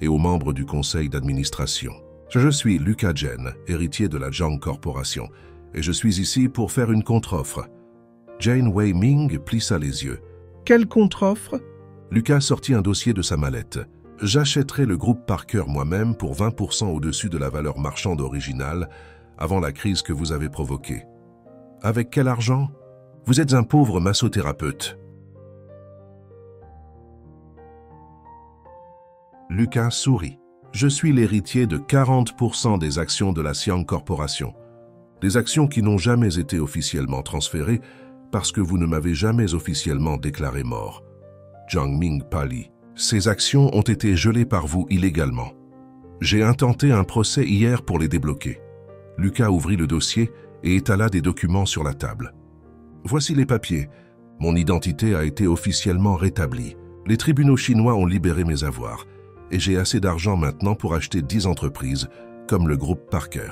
et aux membres du conseil d'administration. Je suis Lucas Jen, héritier de la Zhang Corporation, et je suis ici pour faire une contre-offre. » Jane Wei-Ming plissa les yeux. « Quelle contre-offre » Lucas sortit un dossier de sa mallette. « J'achèterai le groupe Parker moi-même pour 20% au-dessus de la valeur marchande originale avant la crise que vous avez provoquée. » Avec quel argent? Vous êtes un pauvre massothérapeute. Lucas sourit. Je suis l'héritier de 40% des actions de la Xiang Corporation. Des actions qui n'ont jamais été officiellement transférées parce que vous ne m'avez jamais officiellement déclaré mort. Zhang Ming pâlit. Ces actions ont été gelées par vous illégalement. J'ai intenté un procès hier pour les débloquer. Lucas ouvrit le dossier et étala des documents sur la table. « Voici les papiers. Mon identité a été officiellement rétablie. Les tribunaux chinois ont libéré mes avoirs. Et j'ai assez d'argent maintenant pour acheter 10 entreprises, comme le groupe Parker. »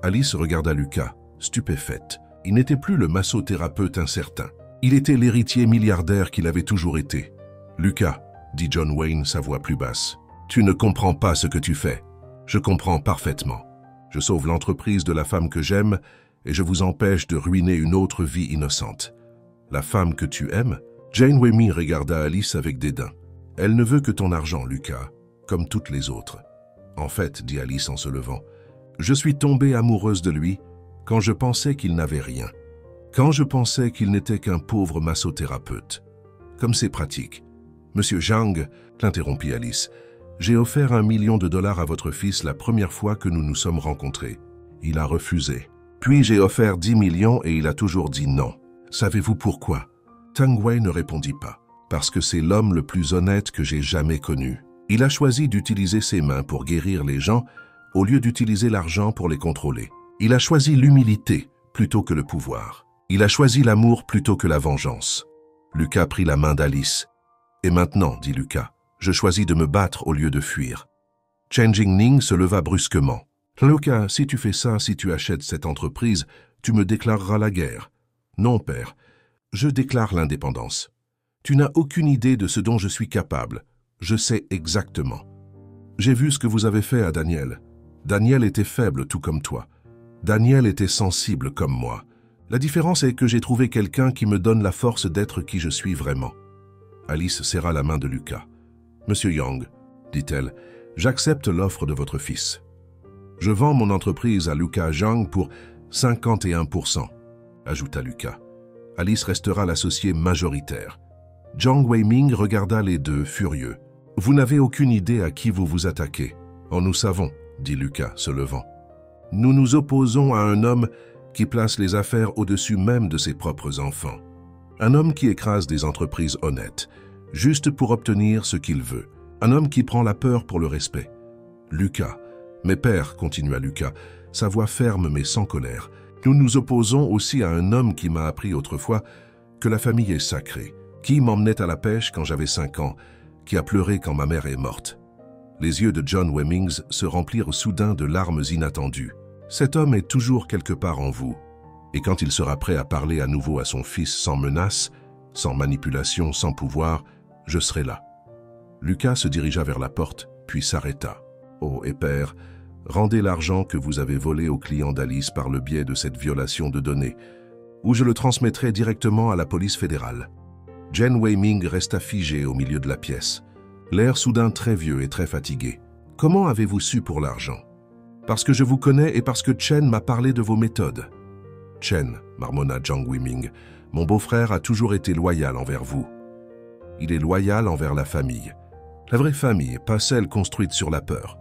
Alice regarda Lucas, stupéfaite. Il n'était plus le massothérapeute incertain. Il était l'héritier milliardaire qu'il avait toujours été. « Lucas, » dit John Wayne, sa voix plus basse, « tu ne comprends pas ce que tu fais. Je comprends parfaitement. Je sauve l'entreprise de la femme que j'aime et je vous empêche de ruiner une autre vie innocente. La femme que tu aimes ?» Jane Wayme regarda Alice avec dédain. « Elle ne veut que ton argent, Lucas, comme toutes les autres. » « En fait, dit Alice en se levant, je suis tombée amoureuse de lui quand je pensais qu'il n'avait rien. Quand je pensais qu'il n'était qu'un pauvre massothérapeute. Comme c'est pratique. Monsieur Zhang, l'interrompit Alice, j'ai offert $1 million à votre fils la première fois que nous nous sommes rencontrés. Il a refusé. Puis j'ai offert 10 millions et il a toujours dit non. Savez-vous pourquoi? Tang Wei ne répondit pas. Parce que c'est l'homme le plus honnête que j'ai jamais connu. Il a choisi d'utiliser ses mains pour guérir les gens au lieu d'utiliser l'argent pour les contrôler. Il a choisi l'humilité plutôt que le pouvoir. Il a choisi l'amour plutôt que la vengeance. Lucas prit la main d'Alice. « Et maintenant, dit Lucas, je choisis de me battre au lieu de fuir. » Chen Jingning se leva brusquement. « Lucas, si tu fais ça, si tu achètes cette entreprise, tu me déclareras la guerre. »« Non, père, je déclare l'indépendance. Tu n'as aucune idée de ce dont je suis capable. Je sais exactement. J'ai vu ce que vous avez fait à Daniel. Daniel était faible tout comme toi. Daniel était sensible comme moi. La différence est que j'ai trouvé quelqu'un qui me donne la force d'être qui je suis vraiment. » Alice serra la main de Lucas. « Monsieur Yang, dit-elle, j'accepte l'offre de votre fils. Je vends mon entreprise à Lucas Zhang pour 51%, ajouta Lucas. Alice restera l'associé majoritaire. Jiang Weiming regarda les deux, furieux. « Vous n'avez aucune idée à qui vous vous attaquez. Oh, nous savons, dit Lucas, se levant. Nous nous opposons à un homme qui place les affaires au-dessus même de ses propres enfants. Un homme qui écrase des entreprises honnêtes, juste pour obtenir ce qu'il veut. Un homme qui prend la peur pour le respect. Lucas, mes pères, continua Lucas, sa voix ferme mais sans colère, nous nous opposons aussi à un homme qui m'a appris autrefois que la famille est sacrée, qui m'emmenait à la pêche quand j'avais 5 ans, qui a pleuré quand ma mère est morte. » Les yeux de John Wemmings se remplirent soudain de larmes inattendues. « Cet homme est toujours quelque part en vous. Et quand il sera prêt à parler à nouveau à son fils sans menace, sans manipulation, sans pouvoir, je serai là. » Lucas se dirigea vers la porte, puis s'arrêta. « Oh, et père, rendez l'argent que vous avez volé aux clients d'Alice par le biais de cette violation de données, ou je le transmettrai directement à la police fédérale. » Jane Weiming resta figée au milieu de la pièce, l'air soudain très vieux et très fatigué. « Comment avez-vous su pour l'argent? »« Parce que je vous connais et parce que Chen m'a parlé de vos méthodes. »« Chen, marmonna Jiang Weiming, mon beau-frère a toujours été loyal envers vous. Il est loyal envers la famille. La vraie famille, pas celle construite sur la peur. »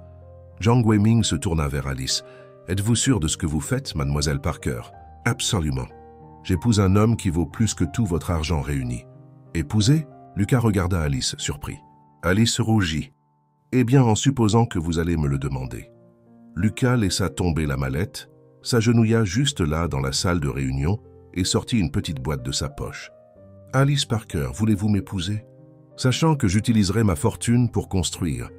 Jiang Weiming se tourna vers Alice. « Êtes-vous sûre de ce que vous faites, mademoiselle Parker? »« Absolument. J'épouse un homme qui vaut plus que tout votre argent réuni. » « Épouser » Lucas regarda Alice, surpris. Alice rougit. « Eh bien, en supposant que vous allez me le demander. » Lucas laissa tomber la mallette, s'agenouilla juste là dans la salle de réunion et sortit une petite boîte de sa poche. « Alice Parker, voulez-vous m'épouser? Sachant que j'utiliserai ma fortune pour construire,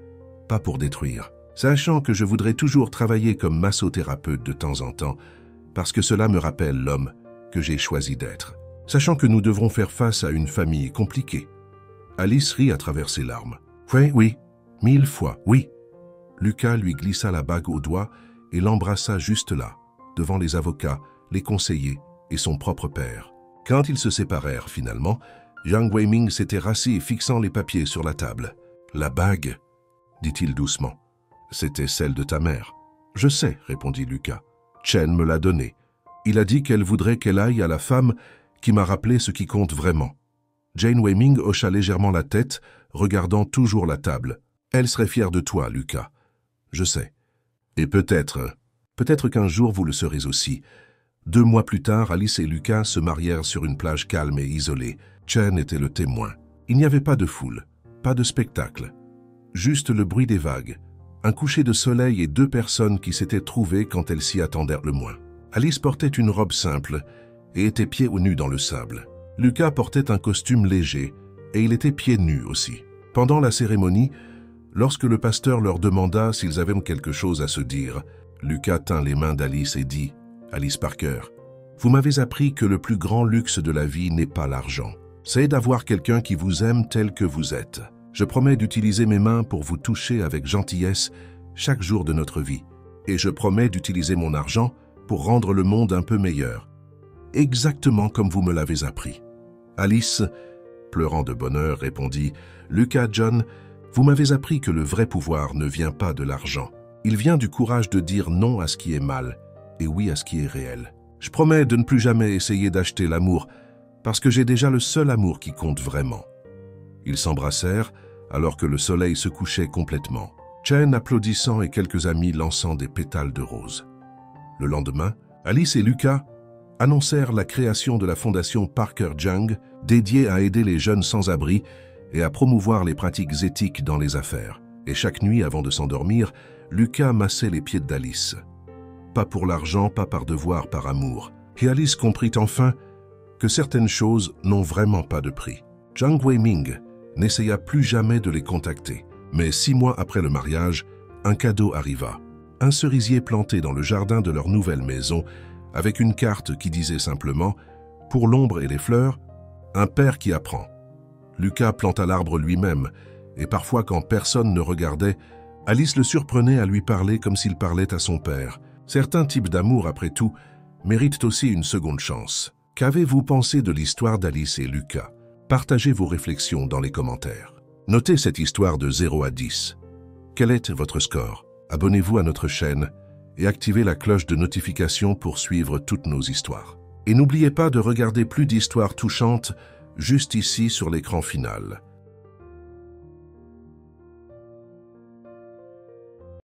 pas pour détruire. Sachant que je voudrais toujours travailler comme massothérapeute de temps en temps, parce que cela me rappelle l'homme que j'ai choisi d'être. Sachant que nous devrons faire face à une famille compliquée. » Alice rit à travers ses larmes. « Oui, oui, 1000 fois, oui. » Lucas lui glissa la bague au doigt et l'embrassa juste là, devant les avocats, les conseillers et son propre père. Quand ils se séparèrent finalement, Jiang Weiming s'était rassis fixant les papiers sur la table. « La bague, dit-il doucement, c'était celle de ta mère. »« Je sais, répondit Lucas. Chen me l'a donnée. Il a dit qu'elle voudrait qu'elle aille à la femme qui m'a rappelé ce qui compte vraiment. » Jane Weiming hocha légèrement la tête, regardant toujours la table. « Elle serait fière de toi, Lucas. Je sais. Et peut-être qu'un jour vous le serez aussi. » 2 mois plus tard, Alice et Lucas se marièrent sur une plage calme et isolée. Chen était le témoin. Il n'y avait pas de foule, pas de spectacle. Juste le bruit des vagues, un coucher de soleil et 2 personnes qui s'étaient trouvées quand elles s'y attendaient le moins. Alice portait une robe simple et était pieds nus dans le sable. Lucas portait un costume léger et il était pieds nus aussi. Pendant la cérémonie, lorsque le pasteur leur demanda s'ils avaient quelque chose à se dire, Lucas tint les mains d'Alice et dit « Alice Parker, vous m'avez appris que le plus grand luxe de la vie n'est pas l'argent. C'est d'avoir quelqu'un qui vous aime tel que vous êtes. Je promets d'utiliser mes mains pour vous toucher avec gentillesse chaque jour de notre vie. Et je promets d'utiliser mon argent pour rendre le monde un peu meilleur. Exactement comme vous me l'avez appris. » Alice, pleurant de bonheur, répondit « Lucas John, vous m'avez appris que le vrai pouvoir ne vient pas de l'argent. Il vient du courage de dire non à ce qui est mal et oui à ce qui est réel. Je promets de ne plus jamais essayer d'acheter l'amour parce que j'ai déjà le seul amour qui compte vraiment. » Ils s'embrassèrent alors que le soleil se couchait complètement. Chen applaudissant et quelques amis lançant des pétales de rose. Le lendemain, Alice et Lucas annoncèrent la création de la fondation Parker Young, dédiée à aider les jeunes sans-abri et à promouvoir les pratiques éthiques dans les affaires. Et chaque nuit, avant de s'endormir, Lucas massait les pieds d'Alice. Pas pour l'argent, pas par devoir, par amour. Et Alice comprit enfin que certaines choses n'ont vraiment pas de prix. Jiang Wei-ming n'essaya plus jamais de les contacter. Mais 6 mois après le mariage, un cadeau arriva. Un cerisier planté dans le jardin de leur nouvelle maison, avec une carte qui disait simplement « Pour l'ombre et les fleurs, un père qui apprend ». Lucas planta l'arbre lui-même, et parfois quand personne ne regardait, Alice le surprenait à lui parler comme s'il parlait à son père. Certains types d'amour, après tout, méritent aussi une seconde chance. Qu'avez-vous pensé de l'histoire d'Alice et Lucas? Partagez vos réflexions dans les commentaires. Notez cette histoire de 0 à 10. Quel est votre score? Abonnez-vous à notre chaîne et activez la cloche de notification pour suivre toutes nos histoires. Et n'oubliez pas de regarder plus d'histoires touchantes juste ici sur l'écran final.